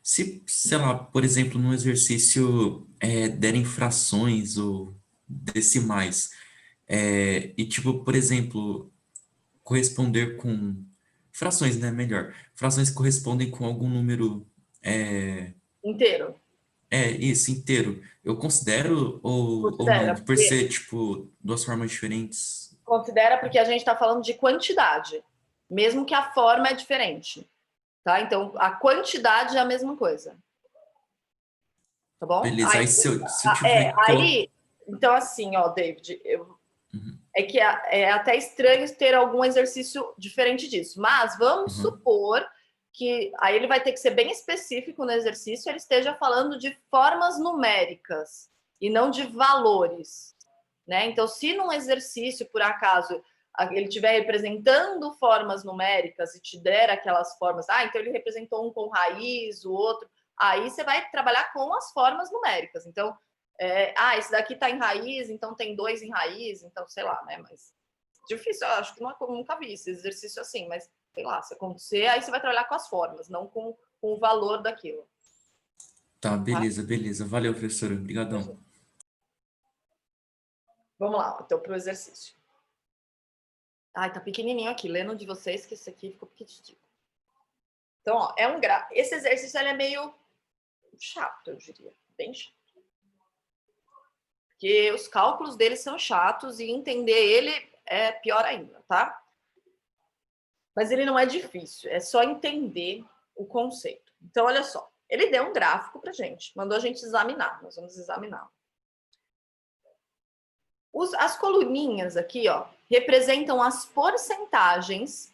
Se, sei lá, por exemplo, no exercício derem frações ou decimais, e tipo, por exemplo, corresponder com frações, né? Melhor. Frações que correspondem com algum número. Inteiro. Isso, inteiro. Eu considero ou Considera, não? Por porque, ser, tipo, duas formas diferentes. considera porque a gente está falando de quantidade, mesmo que a forma é diferente. Tá? Então, a quantidade é a mesma coisa. Tá bom? Beleza, aí se eu tiver que colocar. Então, assim, ó, David, Uhum, é que é até estranho ter algum exercício diferente disso, mas vamos uhum. supor que aí ele vai ter que ser bem específico no exercício, ele esteja falando de formas numéricas e não de valores, né? Então, se num exercício, por acaso, ele estiver representando formas numéricas e te der aquelas formas, então ele representou um com raiz, o outro, aí você vai trabalhar com as formas numéricas. Então, esse daqui está em raiz, então tem 2 em raiz, então sei lá, né? Mas difícil, eu acho que nunca vi esse exercício assim, mas sei lá, se acontecer, aí você vai trabalhar com as formas, não com o valor daquilo. Tá, beleza, beleza. Valeu, professora. Obrigadão. Vamos lá, então, para o exercício. Ai, tá pequenininho aqui, lendo de vocês, que esse aqui ficou pequenininho. Então, ó, esse exercício ele é meio chato, eu diria, bem chato. Porque os cálculos dele são chatos e entender ele é pior ainda, tá? Mas ele não é difícil, é só entender o conceito. Então, olha só, ele deu um gráfico pra gente, mandou a gente examinar, nós vamos examinar. As coluninhas aqui, ó, representam as porcentagens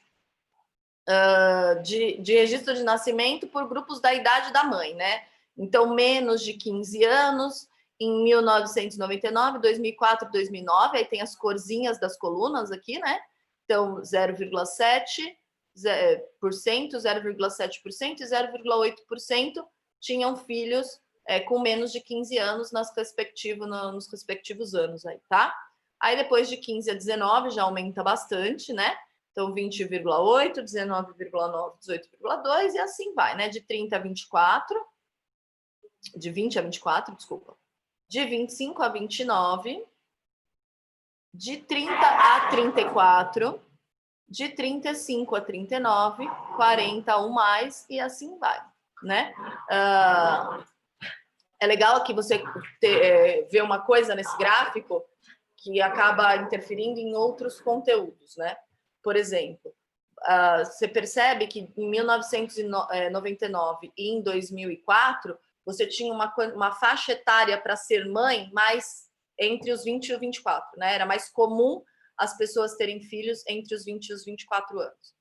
de registro de nascimento por grupos da idade da mãe, né? Então, menos de 15 anos, em 1999, 2004, 2009, aí tem as corzinhas das colunas aqui, né? Então, 0,7%, 0,7% e 0,8% tinham filhos com menos de 15 anos nos respectivos anos aí, tá? Aí depois de 15 a 19 já aumenta bastante, né? Então 20,8, 19,9, 18,2 e assim vai, né? De 30 a 24, de 20 a 24, desculpa. De 25 a 29, de 30 a 34, de 35 a 39, 40 ou mais e assim vai, né? É legal que você vê uma coisa nesse gráfico que acaba interferindo em outros conteúdos, né? Por exemplo, você percebe que em 1999 e em 2004, você tinha uma faixa etária para ser mãe mais entre os 20 e os 24, né? Era mais comum as pessoas terem filhos entre os 20 e os 24 anos.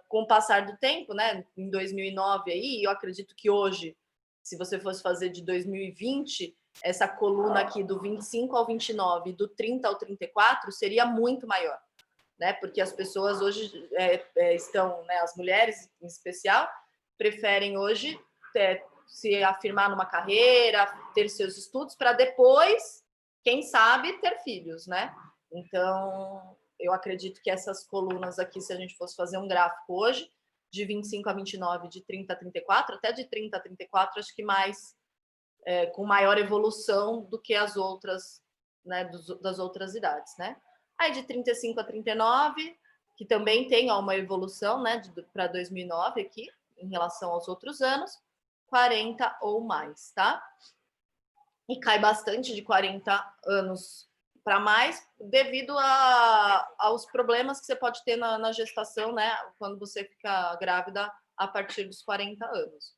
Com o passar do tempo, né? Em 2009 aí, eu acredito que hoje, se você fosse fazer de 2020, essa coluna aqui do 25 ao 29 e do 30 ao 34 seria muito maior, né? Porque as pessoas hoje estão, né, as mulheres em especial, preferem hoje se afirmar numa carreira, ter seus estudos, para depois, quem sabe, ter filhos, né? Então, eu acredito que essas colunas aqui, se a gente fosse fazer um gráfico hoje, de 25 a 29, de 30 a 34, até de 30 a 34, acho que mais, com maior evolução do que as outras, né, das outras idades, né? Aí de 35 a 39, que também tem uma evolução, né, para 2009 aqui, em relação aos outros anos, 40 ou mais, tá? E cai bastante de 40 anos para mais, devido aos problemas que você pode ter na gestação, né, quando você fica grávida a partir dos 40 anos,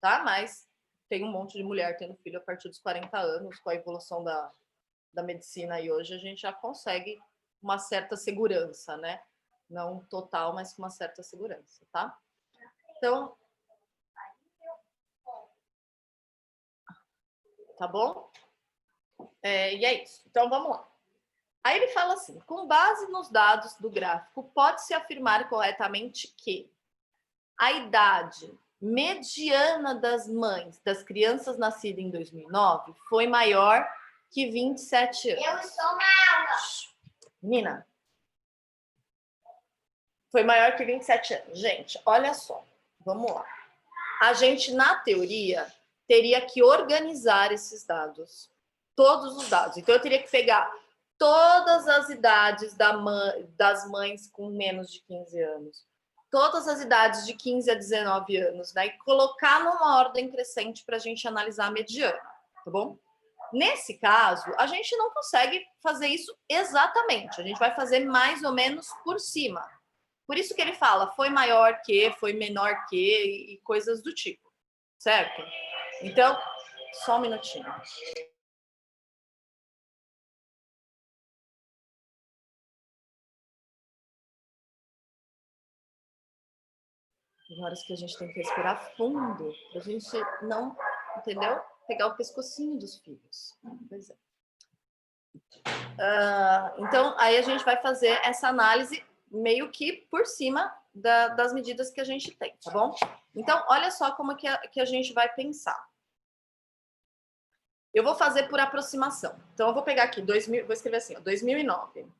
tá? Mas tem um monte de mulher tendo filho a partir dos 40 anos, com a evolução da medicina, e hoje a gente já consegue uma certa segurança, né? Não total, mas com uma certa segurança, tá? Então, tá bom? E é isso. Então, vamos lá. Aí ele fala assim, com base nos dados do gráfico, pode-se afirmar corretamente que a idade mediana das mães das crianças nascidas em 2009 foi maior que 27 anos. Eu estou na aula. Menina. Foi maior que 27 anos. Gente, olha só. Vamos lá. A gente, na teoria, teria que organizar esses dados. Todos os dados. Então, eu teria que pegar todas as idades das mães com menos de 15 anos. Todas as idades de 15 a 19 anos, né? E colocar numa ordem crescente para a gente analisar a mediana, tá bom? Nesse caso, a gente não consegue fazer isso exatamente. A gente vai fazer mais ou menos por cima. Por isso que ele fala, foi maior que, foi menor que, e coisas do tipo, certo? Então, só um minutinho. Tem horas que a gente tem que respirar fundo, para a gente não, entendeu? Pegar o pescocinho dos filhos. Pois é. Então, aí a gente vai fazer essa análise meio que por cima das medidas que a gente tem, tá bom? Então, olha só como que a gente vai pensar. Eu vou fazer por aproximação. Então, eu vou pegar aqui, vou escrever assim, ó, 2009.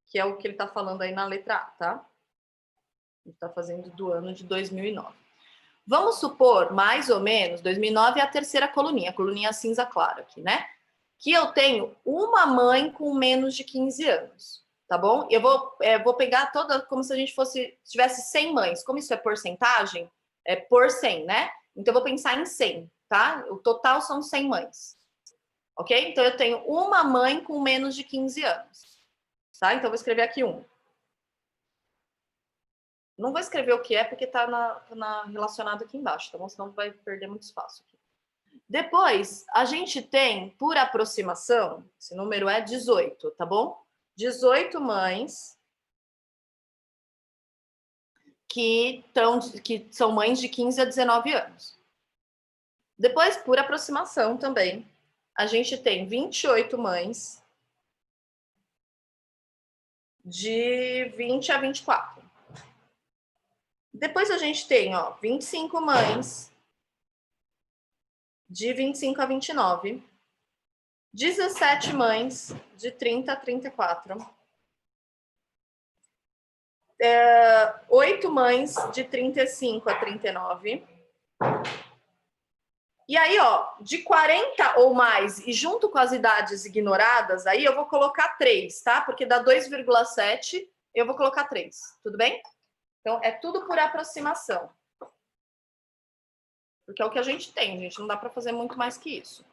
que é o que ele está falando aí na letra A, tá? Ele está fazendo do ano de 2009. Vamos supor, mais ou menos, 2009 é a terceira coluninha, a coluninha cinza clara aqui, né? Que eu tenho uma mãe com menos de 15 anos, tá bom? Eu vou pegar toda, como se a gente tivesse 100 mães. Como isso é porcentagem, é por 100, né? Então, eu vou pensar em 100, tá? O total são 100 mães, ok? Então, eu tenho uma mãe com menos de 15 anos, tá? Então, eu vou escrever aqui 1. Não vou escrever o que é, porque está relacionado aqui embaixo, tá bom? Senão vai perder muito espaço aqui. Depois, a gente tem, por aproximação, esse número é 18, tá bom? 18 mães que são mães de 15 a 19 anos. Depois, por aproximação também, a gente tem 28 mães de 20 a 24. Depois a gente tem, 25 mães de 25 a 29, 17 mães de 30 a 34, 8 mães de 35 a 39. E aí, de 40 ou mais, e junto com as idades ignoradas, aí eu vou colocar 3, tá? Porque dá 2,7, eu vou colocar 3, tudo bem? Então, é tudo por aproximação. Porque é o que a gente tem, gente. Não dá para fazer muito mais que isso.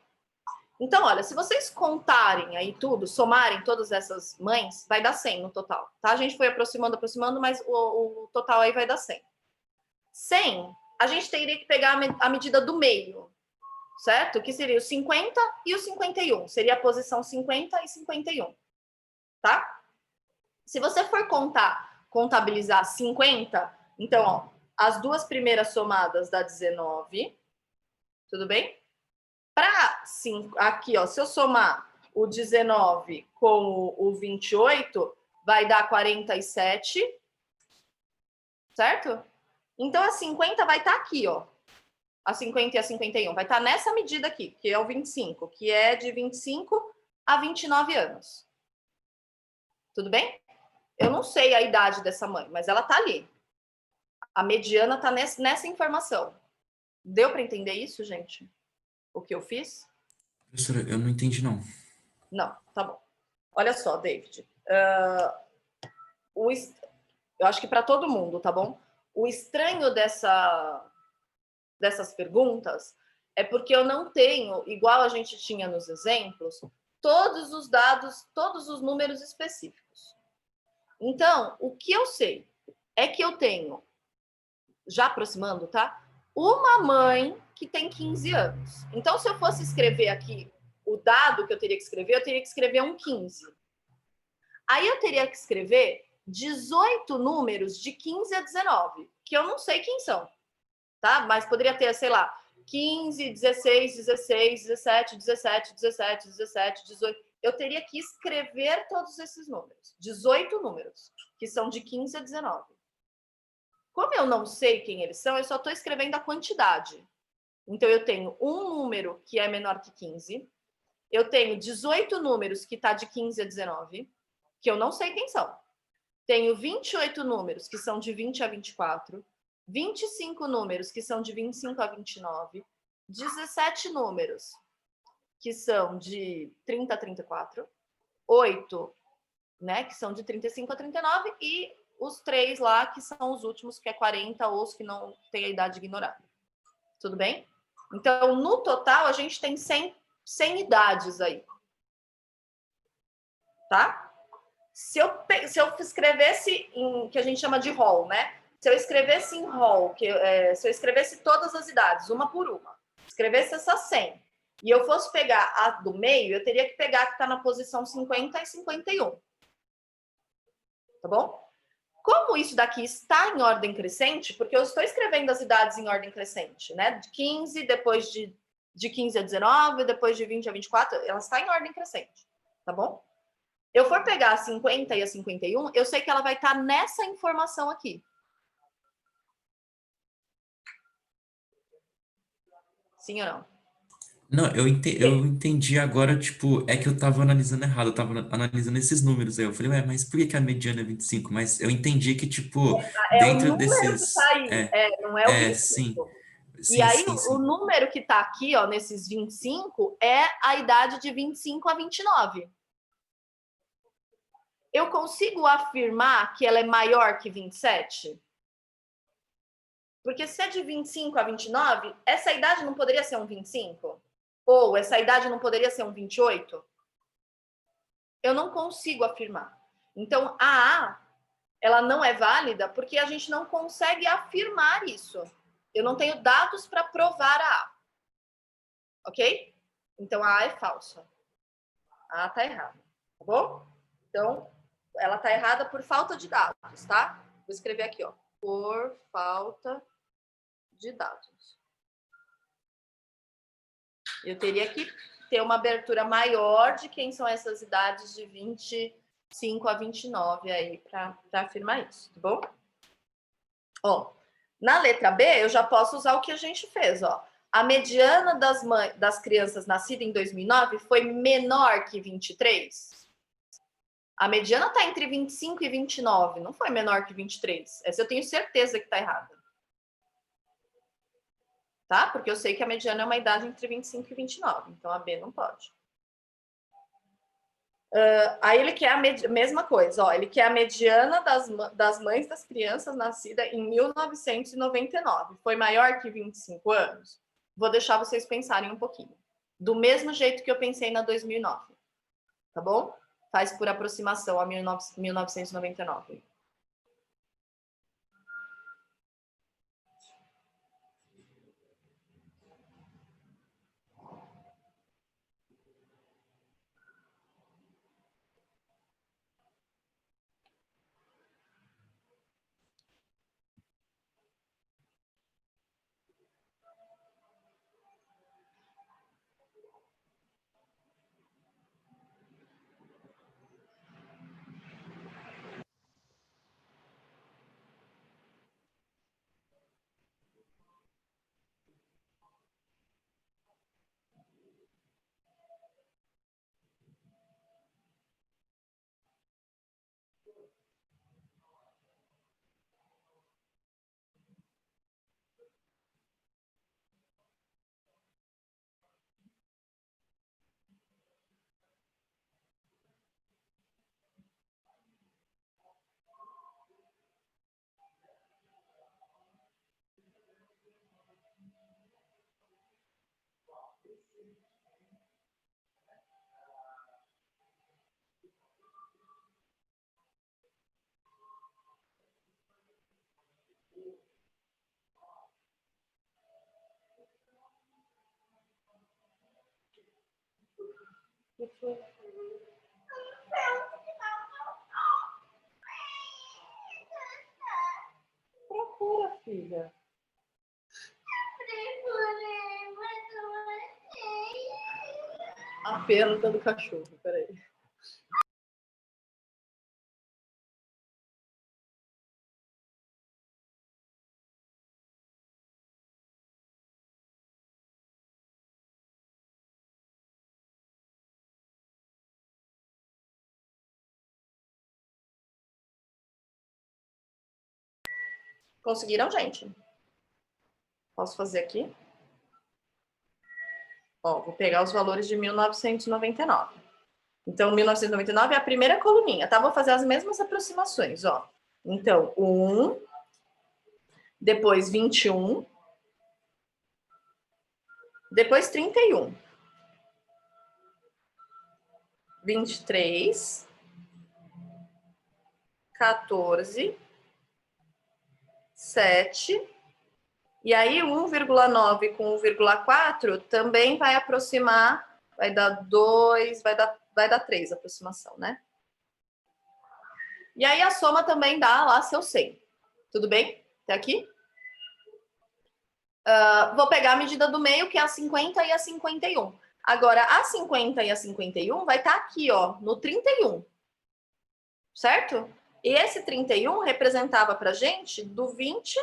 Então, olha, se vocês contarem aí tudo, somarem todas essas mães, vai dar 100 no total, tá? A gente foi aproximando, mas o total aí vai dar 100. 100, a gente teria que pegar a medida do meio, certo? Que seria o 50 e o 51. Seria a posição 50 e 51, tá? Se você for contabilizar 50, então, as duas primeiras somadas dá 19, tudo bem? Aqui, se eu somar o 19 com o 28, vai dar 47, certo? Então, a 50 vai estar aqui, A 50 e a 51. Vai estar nessa medida aqui, que é o 25, que é de 25 a 29 anos. Tudo bem? Eu não sei a idade dessa mãe, mas ela tá ali. A mediana tá nessa informação. Deu para entender isso, gente? O que eu fiz? Professora, eu não entendi, não. Não, tá bom. Olha só, David. Eu acho que para todo mundo, tá bom? O estranho dessas perguntas é porque eu não tenho, igual a gente tinha nos exemplos, todos os dados, todos os números específicos. Então, o que eu sei é que eu tenho, já aproximando, tá? Uma mãe que tem 15 anos. Então, se eu fosse escrever aqui o dado que eu teria que escrever um 15. Aí eu teria que escrever 18 números de 15 a 19, que eu não sei quem são, tá? Mas poderia ter, sei lá, 15, 16, 16, 17, 17, 17, 17, 18. Eu teria que escrever todos esses números. 18 números, que são de 15 a 19. Como eu não sei quem eles são, eu só estou escrevendo a quantidade. Então, eu tenho um número que é menor que 15. Eu tenho 18 números que está de 15 a 19, que eu não sei quem são. Tenho 28 números que são de 20 a 24. 25 números que são de 25 a 29. 17 números que são de 30 a 34. 8, né, que são de 35 a 39. E os 3 lá, que são os últimos, que é 40, ou os que não têm a idade ignorada. Tudo bem? Então, no total, a gente tem 100 idades aí. Tá? Se eu escrevesse em que a gente chama de rol, né? Se eu escrevesse em rol, se eu escrevesse todas as idades, uma por uma, escrevesse essas 100, e eu fosse pegar a do meio, eu teria que pegar a que está na posição 50 e 51. Tá bom? Como isso daqui está em ordem crescente, porque eu estou escrevendo as idades em ordem crescente, né? De 15, depois de 15 a 19, depois de 20 a 24, ela está em ordem crescente, tá bom? Eu for pegar a 50 e a 51, eu sei que ela vai estar nessa informação aqui. Sim ou não? Não, eu entendi agora, tipo, é que eu tava analisando errado, eu tava analisando esses números aí. Eu falei, ué, mas por que que a mediana é 25? Mas eu entendi que, tipo, É o dentro número que está desses. aí, não é o Sim, 25. E sim, aí, sim, o sim. número que está aqui, ó, nesses 25, é a idade de 25 a 29. Eu consigo afirmar que ela é maior que 27? Porque se é de 25 a 29, essa idade não poderia ser um 25? Ou essa idade não poderia ser um 28? Eu não consigo afirmar. Então, a A, ela não é válida porque a gente não consegue afirmar isso. Eu não tenho dados para provar a A. Ok? Então, a A é falsa. A A está errada. Tá bom? Então, ela está errada por falta de dados, tá? Vou escrever aqui, ó. Por falta de dados. Eu teria que ter uma abertura maior de quem são essas idades de 25 a 29 aí para afirmar isso, tá bom? Ó, na letra B, eu já posso usar o que a gente fez, ó. A mediana das crianças nascidas em 2009 foi menor que 23? A mediana está entre 25 e 29, não foi menor que 23. Essa eu tenho certeza que está errada. Tá? Porque eu sei que a mediana é uma idade entre 25 e 29, então a B não pode. Aí ele quer a mesma coisa, ó, ele quer a mediana das mães das crianças nascidas em 1999. Foi maior que 25 anos? Vou deixar vocês pensarem um pouquinho. Do mesmo jeito que eu pensei na 2009. Tá bom? Faz por aproximação a 1999. Procura, filha. A perda do cachorro, peraí. Conseguiram, gente? Posso fazer aqui? Ó, vou pegar os valores de 1999. Então, 1999 é a primeira coluninha, tá? Vou fazer as mesmas aproximações, ó. Então, 1, depois 21, depois 31, 23, 14, 7, e aí 1,9 com 1,4 também vai aproximar, vai dar 2, vai dar 3 aproximação, né? E aí a soma também dá lá seu 100. Tudo bem? Até aqui? Vou pegar a medida do meio, que é a 50 e a 51. Agora, a 50 e a 51 vai estar aqui, ó, no 31. Certo? E esse 31 representava pra gente do 20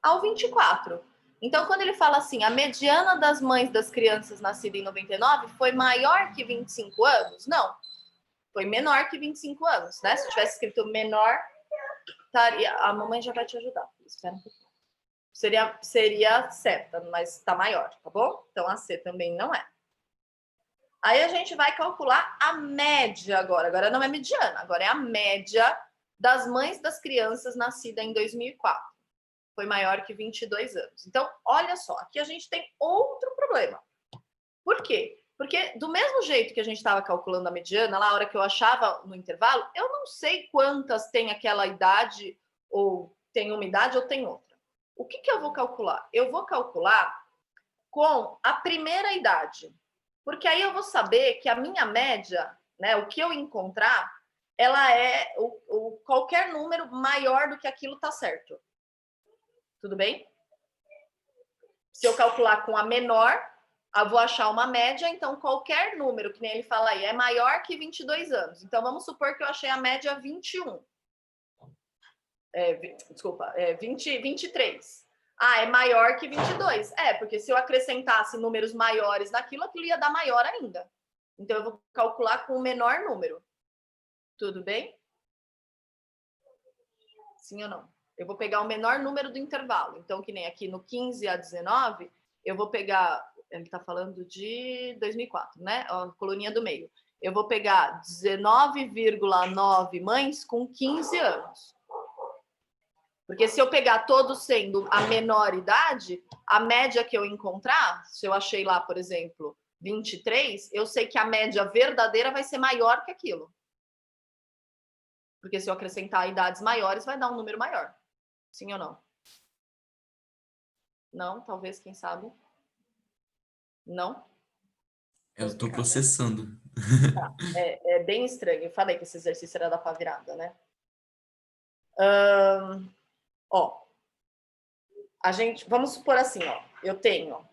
ao 24. Então, quando ele fala assim, a mediana das mães das crianças nascidas em 99 foi maior que 25 anos? Não, foi menor que 25 anos, né? Se tivesse escrito menor, estaria... A mamãe já vai te ajudar. Espera um pouquinho. Seria certa, mas está maior, tá bom? Então, a C também não é. Aí a gente vai calcular a média agora. Agora não é mediana, agora é a média das mães das crianças nascidas em 2004. Foi maior que 22 anos. Então, olha só, aqui a gente tem outro problema. Por quê? Porque do mesmo jeito que a gente estava calculando a mediana, lá a hora que eu achava no intervalo, eu não sei quantas tem aquela idade, ou tem uma idade ou tem outra. O que eu vou calcular? Eu vou calcular com a primeira idade. Porque aí eu vou saber que a minha média, né, o que eu encontrar, ela é qualquer número maior do que aquilo tá certo. Tudo bem? Se eu calcular com a menor, eu vou achar uma média, então qualquer número, que nem ele fala aí, é maior que 22 anos. Então vamos supor que eu achei a média 21. 23. Ah, é maior que 22. Porque se eu acrescentasse números maiores naquilo, aquilo ia dar maior ainda. Então, eu vou calcular com o menor número. Tudo bem? Sim ou não? Eu vou pegar o menor número do intervalo. Então, que nem aqui no 15 a 19, eu vou pegar... Ele está falando de 2004, né? A coluninha do meio. Eu vou pegar 19,9 mães com 15 anos. Porque se eu pegar todos sendo a menor idade, a média que eu encontrar, se eu achei lá, por exemplo, 23, eu sei que a média verdadeira vai ser maior que aquilo. Porque se eu acrescentar idades maiores, vai dar um número maior. Sim ou não? Não? Talvez, quem sabe? Não? Eu estou processando. Tá. É bem estranho. Eu falei que esse exercício era da pá virada, né? Ó, a gente, vamos supor assim, ó, eu tenho,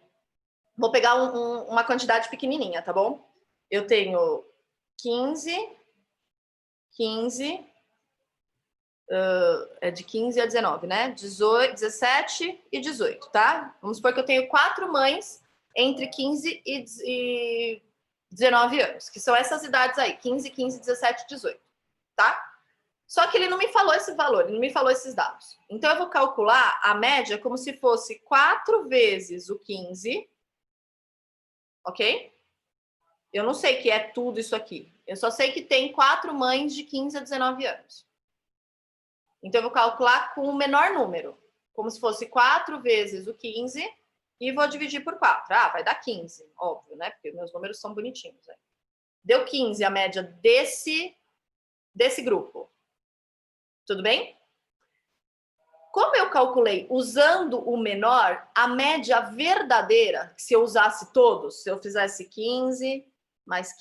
vou pegar uma quantidade pequenininha, tá bom? Eu tenho 15, é de 15 a 19, né? 18, 17 e 18, tá? Vamos supor que eu tenho 4 mães entre 15 e 19 anos, que são essas idades aí, 15, 17 e 18, tá? Só que ele não me falou esse valor, ele não me falou esses dados. Então, eu vou calcular a média como se fosse 4 vezes o 15, ok? Eu não sei que é tudo isso aqui. Eu só sei que tem 4 mães de 15 a 19 anos. Então, eu vou calcular com o menor número, como se fosse 4 vezes o 15 e vou dividir por 4. Ah, vai dar 15, óbvio, né? Porque meus números são bonitinhos. Né? Deu 15 a média desse grupo. Tudo bem? Como eu calculei usando o menor, a média verdadeira, se eu usasse todos, se eu fizesse 15, mais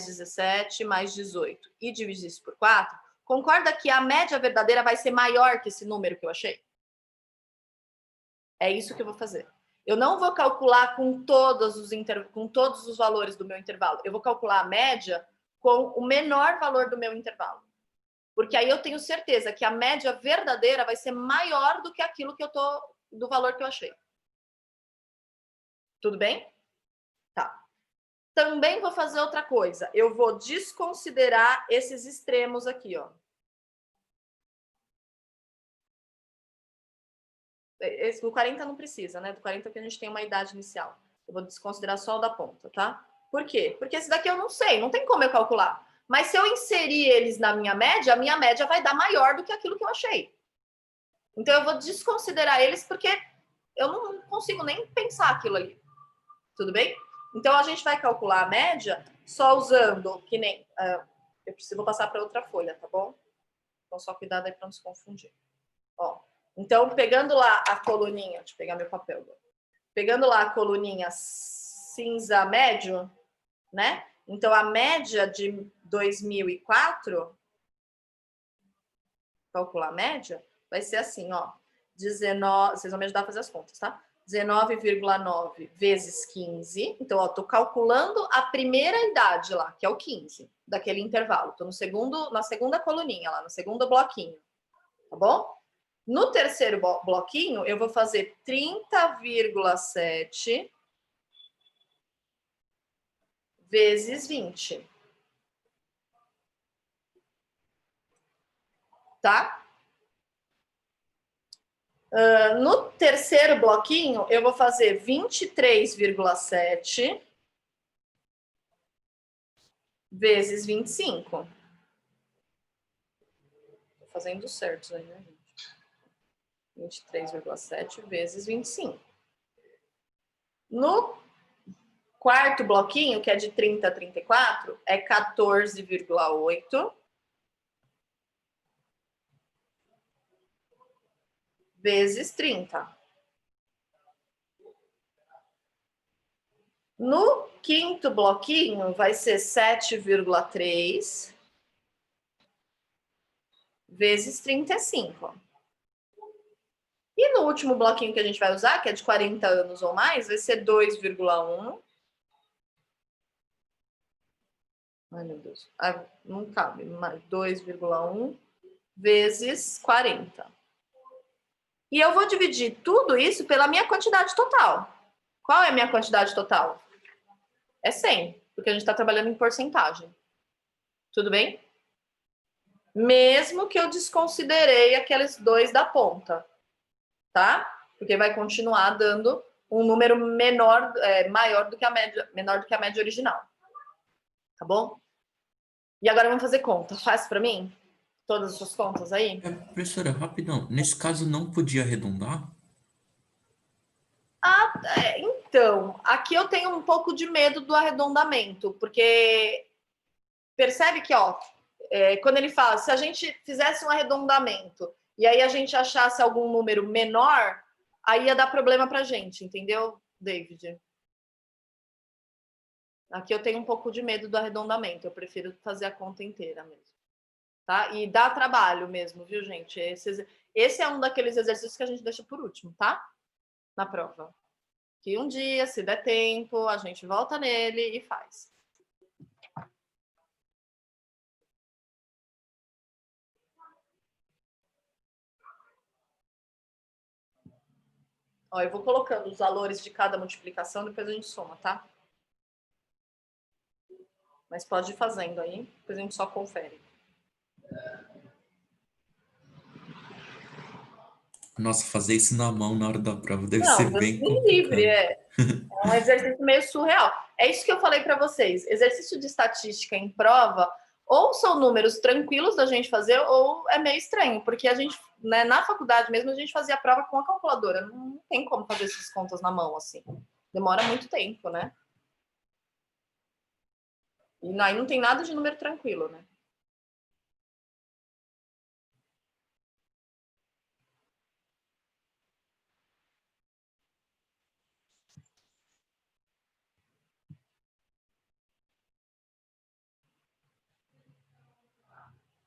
17, mais 18 e dividisse por 4, concorda que a média verdadeira vai ser maior que esse número que eu achei? É isso que eu vou fazer. Eu não vou calcular com todos os valores do meu intervalo. Eu vou calcular a média com o menor valor do meu intervalo. Porque aí eu tenho certeza que a média verdadeira vai ser maior do que aquilo que do valor que eu achei. Tudo bem? Tá. Também vou fazer outra coisa. Eu vou desconsiderar esses extremos aqui, ó. Esse do 40 não precisa, né? Do 40 que a gente tem uma idade inicial. Eu vou desconsiderar só o da ponta, tá? Por quê? Porque esse daqui eu não sei, não tem como eu calcular. Mas se eu inserir eles na minha média, a minha média vai dar maior do que aquilo que eu achei. Então, eu vou desconsiderar eles porque eu não consigo nem pensar aquilo ali. Tudo bem? Então, a gente vai calcular a média só usando, que nem... eu vou passar para outra folha, tá bom? Então, só cuidado aí para não se confundir. Ó, então, pegando lá a coluninha... Deixa eu pegar meu papel agora. Pegando lá a coluninha cinza médio, né? Então, a média de 2004, calcular a média, vai ser assim, ó. 19, vocês vão me ajudar a fazer as contas, tá? 19,9 vezes 15. Então, ó, tô calculando a primeira idade lá, que é o 15, daquele intervalo. Tô na segunda coluninha lá, no segundo bloquinho, tá bom? No terceiro bloquinho, eu vou fazer 30,7 vezes 20. Tá? No terceiro bloquinho, eu vou fazer 23,7 vezes 25. Tô fazendo certos aí, né, gente? 23,7 vezes 25. No quarto bloquinho, que é de 30 a 34, é 14,8 vezes 30. No quinto bloquinho, vai ser 7,3 vezes 35. E no último bloquinho que a gente vai usar, que é de 40 anos ou mais, vai ser 2,1. Ai, meu Deus. Ah, não cabe. 2,1 vezes 40. E eu vou dividir tudo isso pela minha quantidade total. Qual é a minha quantidade total? É 100, porque a gente está trabalhando em porcentagem. Tudo bem? Mesmo que eu desconsiderei aqueles 2 da ponta, tá? Porque vai continuar dando um número menor, maior do que a média, menor do que a média original. Tá bom? E agora vamos fazer conta. Faz para mim todas as suas contas aí? Professora, rapidão. Nesse caso, não podia arredondar? Então, aqui eu tenho um pouco de medo do arredondamento, porque percebe que, ó, quando ele fala, se a gente fizesse um arredondamento e aí a gente achasse algum número menor, aí ia dar problema pra gente, entendeu, David? Aqui eu tenho um pouco de medo do arredondamento, eu prefiro fazer a conta inteira mesmo, tá? E dá trabalho mesmo, viu, gente? Esse é um daqueles exercícios que a gente deixa por último, tá? Na prova. Que um dia, se der tempo, a gente volta nele e faz. Ó, eu vou colocando os valores de cada multiplicação, depois a gente soma, tá? Mas pode ir fazendo aí, depois a gente só confere. Nossa, fazer isso na mão na hora da prova deve Não, ser Deus bem me livre, complicado. é um exercício meio surreal. É isso que eu falei para vocês. Exercício de estatística em prova, ou são números tranquilos da gente fazer, ou é meio estranho, porque a gente, né, na faculdade mesmo, a gente fazia a prova com a calculadora. Não tem como fazer essas contas na mão, assim. Demora muito tempo, né? E aí não tem nada de número tranquilo, né?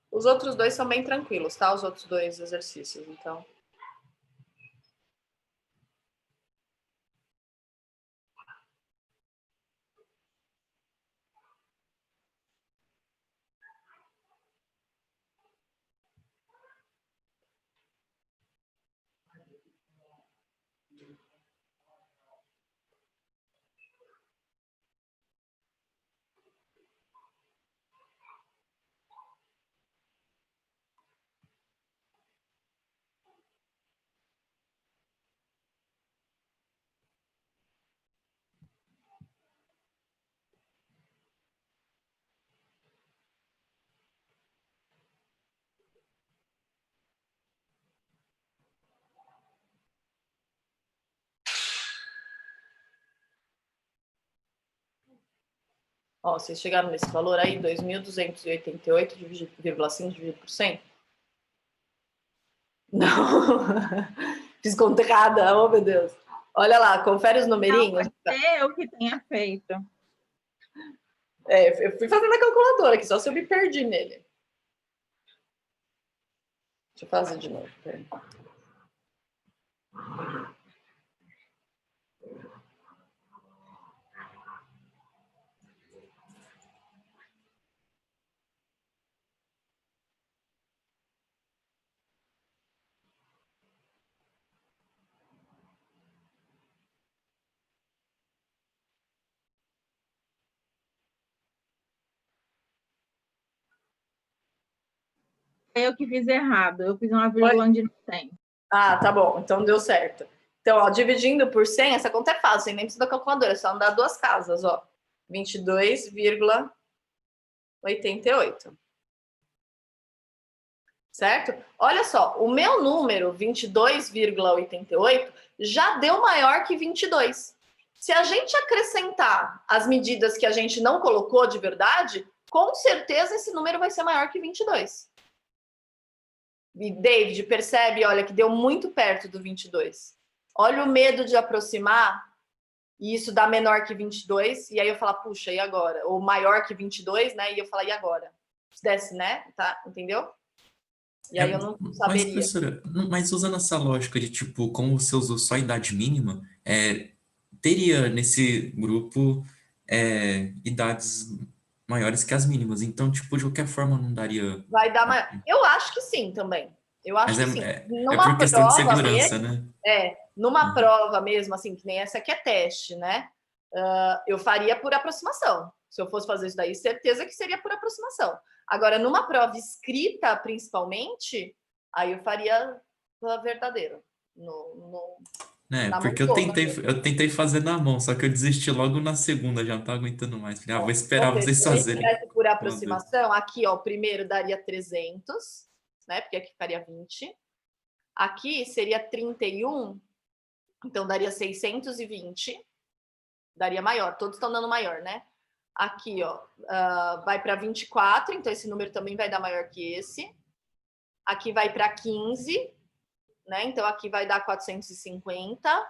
Os outros dois são bem tranquilos, tá? Os outros dois exercícios, então. Ó, vocês chegaram nesse valor aí, 2.288,5 dividido por 100? Não. Fiz conta errada, oh meu Deus. Olha lá, confere os Não, numerinhos. pode ser eu que tenha feito. Eu fui fazendo a calculadora aqui, só se eu me perdi nele. Deixa eu fazer de novo. Peraí. Eu que fiz errado. Eu fiz uma vírgula onde não tem. Ah, tá bom. Então deu certo. Então, ó, dividindo por 100, essa conta é fácil, nem precisa da calculadora, é só andar duas casas, ó. 22,88. Certo? Olha só, o meu número, 22,88, já deu maior que 22. Se a gente acrescentar as medidas que a gente não colocou de verdade, com certeza esse número vai ser maior que 22. E David, percebe, olha, que deu muito perto do 22. Olha o medo de aproximar e isso dá menor que 22, e aí eu falar, puxa, e agora? Ou maior que 22, né? E eu falar, e agora? Se desse, né? Tá? Entendeu? E aí eu não Mas, saberia. professora, mas usando essa lógica de, tipo, como você usou só a idade mínima, teria nesse grupo idades maiores que as mínimas. Então, tipo, de qualquer forma não daria... Vai dar maior. Eu acho que sim também. Eu acho Mas que sim. é por Numa questão de prova segurança, mesmo, né? numa prova mesmo, assim, que nem essa aqui é teste, né? Eu faria por aproximação. Se eu fosse fazer isso daí, certeza que seria por aproximação. Agora, numa prova escrita, principalmente, aí eu faria verdadeiro. Na mão Porque toda mesmo. eu tentei fazer na mão, só que eu desisti logo na segunda, já não tava aguentando mais. Falei, vou esperar Vamos ver, vocês se a gente fazerem. tivesse por Uma vez. aproximação, aqui, ó, o primeiro daria 300, né? Porque aqui ficaria 20. Aqui seria 31, então daria 620. Daria maior, todos estão dando maior, né? Aqui, ó, vai para 24, então esse número também vai dar maior que esse. Aqui vai para 15, né? Então aqui vai dar 450.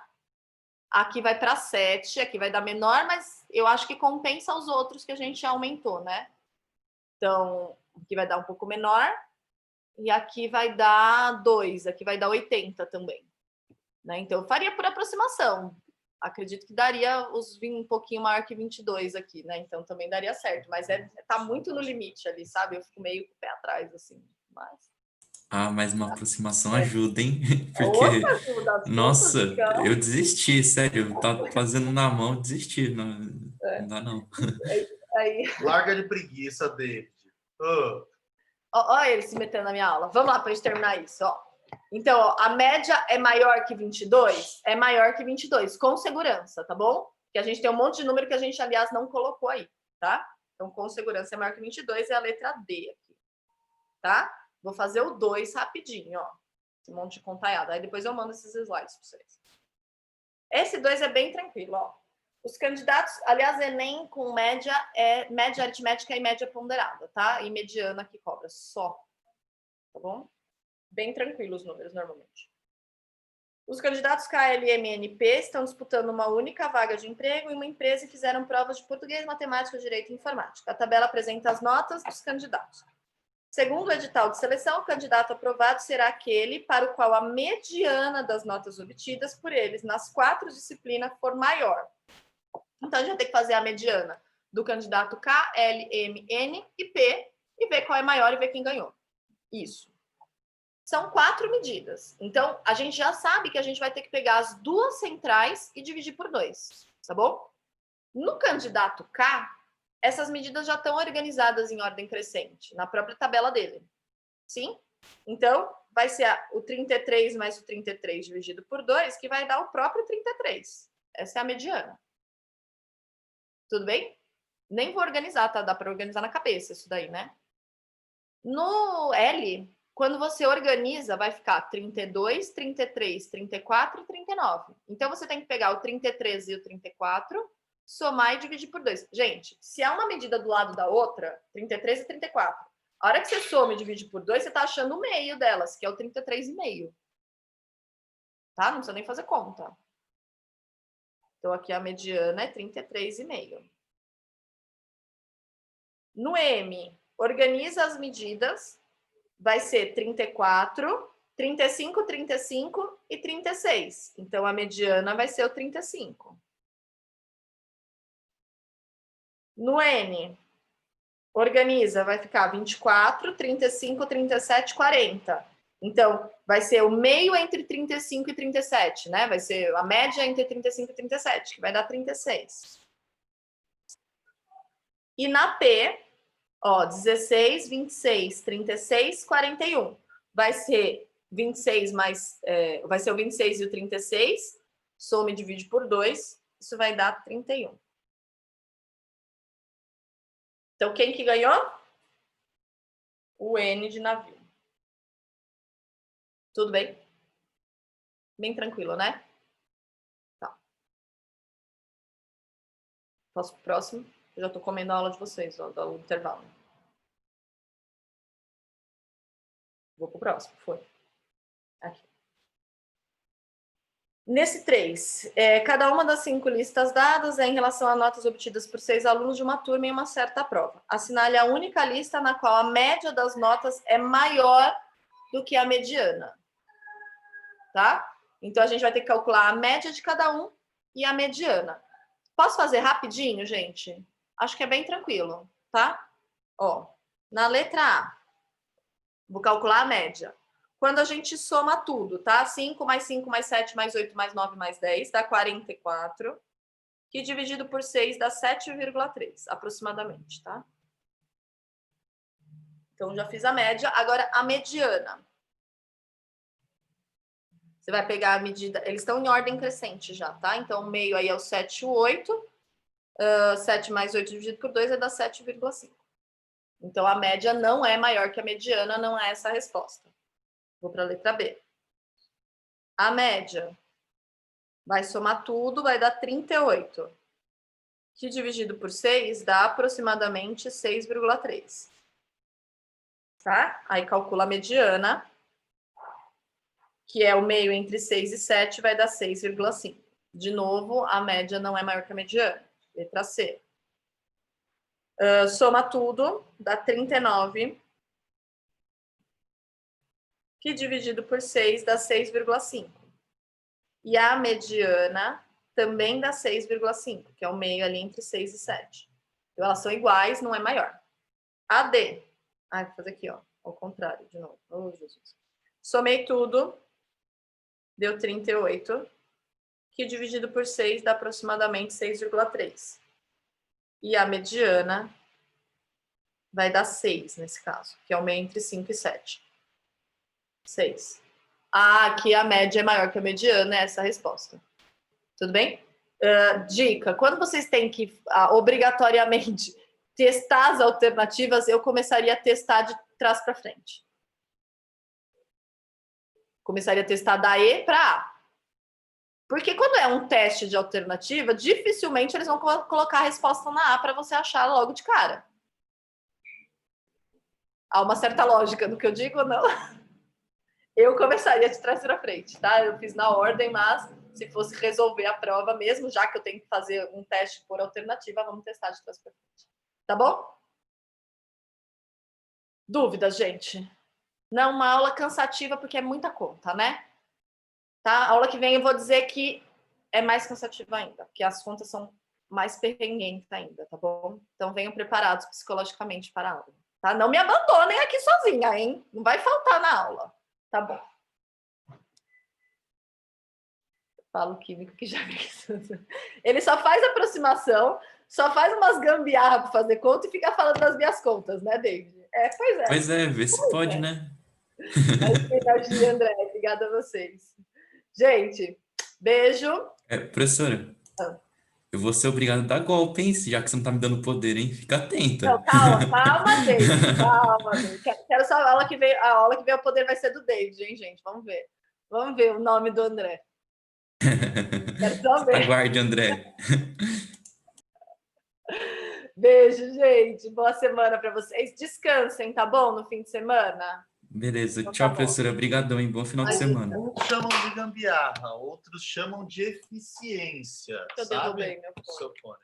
Aqui vai para 7, aqui vai dar menor, mas eu acho que compensa os outros que a gente aumentou, né? Então, aqui vai dar um pouco menor. E aqui vai dar 2, aqui vai dar 80 também. Né? Então, eu faria por aproximação. Acredito que daria um pouquinho maior que 22 aqui, né? Então, também daria certo. Mas tá muito no limite ali, sabe? Eu fico meio com o pé atrás, assim. Mas... mas uma aproximação ajuda, hein? Outra Porque, ajuda, as contas nossa, eu ficam... desisti, sério. Tá fazendo na mão, desisti. Não, não dá, não. Aí... Larga de preguiça, David. Olha ele se metendo na minha aula. Vamos lá para a gente terminar isso, ó. Então, ó, a média é maior que 22? É maior que 22, com segurança, tá bom? Porque a gente tem um monte de número que a gente, aliás, não colocou aí, tá? Então, com segurança é maior que 22, é a letra D aqui, tá? Vou fazer o 2 rapidinho, ó. Esse monte de contaiada. Aí depois eu mando esses slides para vocês. Esse 2 é bem tranquilo, ó. Os candidatos, aliás, Enem com média é média aritmética e média ponderada, tá? E mediana que cobra só, tá bom? Bem tranquilo os números, normalmente. Os candidatos KLMNP estão disputando uma única vaga de emprego em uma empresa e fizeram provas de português, matemática, direito e informática. A tabela apresenta as notas dos candidatos. Segundo o edital de seleção, o candidato aprovado será aquele para o qual a mediana das notas obtidas por eles nas 4 disciplinas for maior. Então, a gente vai ter que fazer a mediana do candidato K, L, M, N e P e ver qual é maior e ver quem ganhou. Isso. São 4 medidas. Então, a gente já sabe que a gente vai ter que pegar as 2 centrais e dividir por 2, tá bom? No candidato K, essas medidas já estão organizadas em ordem crescente, na própria tabela dele. Sim? Então, vai ser o 33 mais o 33 dividido por 2, que vai dar o próprio 33. Essa é a mediana. Tudo bem? Nem vou organizar, tá? Dá para organizar na cabeça isso daí, né? No L, quando você organiza, vai ficar 32, 33, 34 e 39. Então, você tem que pegar o 33 e o 34, somar e dividir por 2. Gente, se há uma medida do lado da outra, 33 e 34, a hora que você soma e divide por 2, você está achando o meio delas, que é o 33,5. Tá? Não precisa nem fazer conta. Então, aqui a mediana é 33,5. No M, organiza as medidas, vai ser 34, 35, 35 e 36. Então, a mediana vai ser o 35. No N, organiza, vai ficar 24, 35, 37, 40. Então, vai ser o meio entre 35 e 37, né? Vai ser a média entre 35 e 37, que vai dar 36. E na P, Ó, 16, 26, 36, 41. Vai ser 26 mais... vai ser o 26 e o 36. Soma e divide por 2. Isso vai dar 31. Então, quem que ganhou? O N de navio. Tudo bem? Bem tranquilo, né? Tá. Posso pro próximo? Eu já tô comendo a aula de vocês, ó, do intervalo. Vou pro próximo, foi. Aqui. Nesse 3, cada uma das 5 listas dadas é em relação a notas obtidas por 6 alunos de uma turma em uma certa prova. Assinale a única lista na qual a média das notas é maior do que a mediana. Tá? Então, a gente vai ter que calcular a média de cada um e a mediana. Posso fazer rapidinho, gente? Acho que é bem tranquilo, tá? Ó, na letra A, vou calcular a média. Quando a gente soma tudo, tá? 5 mais 5 mais 7 mais 8 mais 9 mais 10 dá 44, que dividido por 6 dá 7,3, aproximadamente, tá? Então, já fiz a média. Agora, a mediana. Você vai pegar a medida... Eles estão em ordem crescente já, tá? Então, o meio aí é o 7,8. 7 mais 8 dividido por 2 vai dar 7,5. Então, a média não é maior que a mediana, não é essa a resposta. Vou para a letra B. A média vai somar tudo, vai dar 38. Que dividido por 6 dá aproximadamente 6,3. Tá? Aí calcula a mediana, que é o meio entre 6 e 7, vai dar 6,5. De novo, a média não é maior que a mediana. Letra C. Soma tudo, dá 39. Que dividido por 6 dá 6,5. E a mediana também dá 6,5, que é o meio ali entre 6 e 7. Então, elas são iguais, não é maior. A D. Vou fazer aqui, ó, ao contrário, de novo. Oh, Jesus. Somei tudo, deu 38, que dividido por 6 dá aproximadamente 6,3. E a mediana vai dar 6, nesse caso, que é o meio entre 5 e 7. 6. Aqui a média é maior que a mediana, é essa a resposta. Tudo bem? Dica, quando vocês têm que, obrigatoriamente, testar as alternativas, eu começaria a testar de trás para frente. Começaria a testar da E para A. Porque quando é um teste de alternativa, dificilmente eles vão colocar a resposta na A para você achar logo de cara. Há uma certa lógica no que eu digo ou não? Eu começaria de trás para frente, tá? Eu fiz na ordem, mas se fosse resolver a prova mesmo, já que eu tenho que fazer um teste por alternativa, vamos testar de trás para frente. Tá bom? Dúvidas, gente? Não, uma aula cansativa porque é muita conta, né? Tá? A aula que vem eu vou dizer que é mais cansativa ainda, porque as contas são mais perrenguentas ainda, tá bom? Então venham preparados psicologicamente para a aula, tá? Não me abandonem aqui sozinha, hein? Não vai faltar na aula, tá bom? Falo químico que já... Ele só faz aproximação, só faz umas gambiarra para fazer conta e fica falando das minhas contas, né, David? Pois é. Pois é, vê se pode, né? Energia, André. Obrigada a vocês. Gente, beijo. Professora, eu vou ser obrigado a dar golpe, hein? Já que você não tá me dando poder, hein? Fica atenta. Não, calma, David. Calma, David. Quero só a aula que vem. A aula que vem o poder vai ser do David, hein, gente? Vamos ver. Vamos ver o nome do André. Quero só ver. Aguarde, André. Beijo, gente. Boa semana para vocês. Descansem, tá bom? No fim de semana. Beleza. Então, Tchau, tá bom. professora. Obrigadão, hein? Bom final de semana. Uns chamam de gambiarra, outros chamam de eficiência. Eu derrubei meu fone.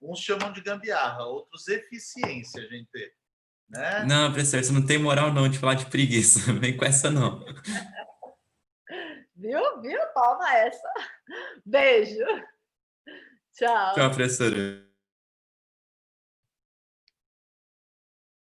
Uns chamam de gambiarra, outros eficiência, gente. Né? Não, professor, você não tem moral não de falar de preguiça. Vem com essa, não. Viu? Toma essa. Beijo. Tchau. Tchau, professora.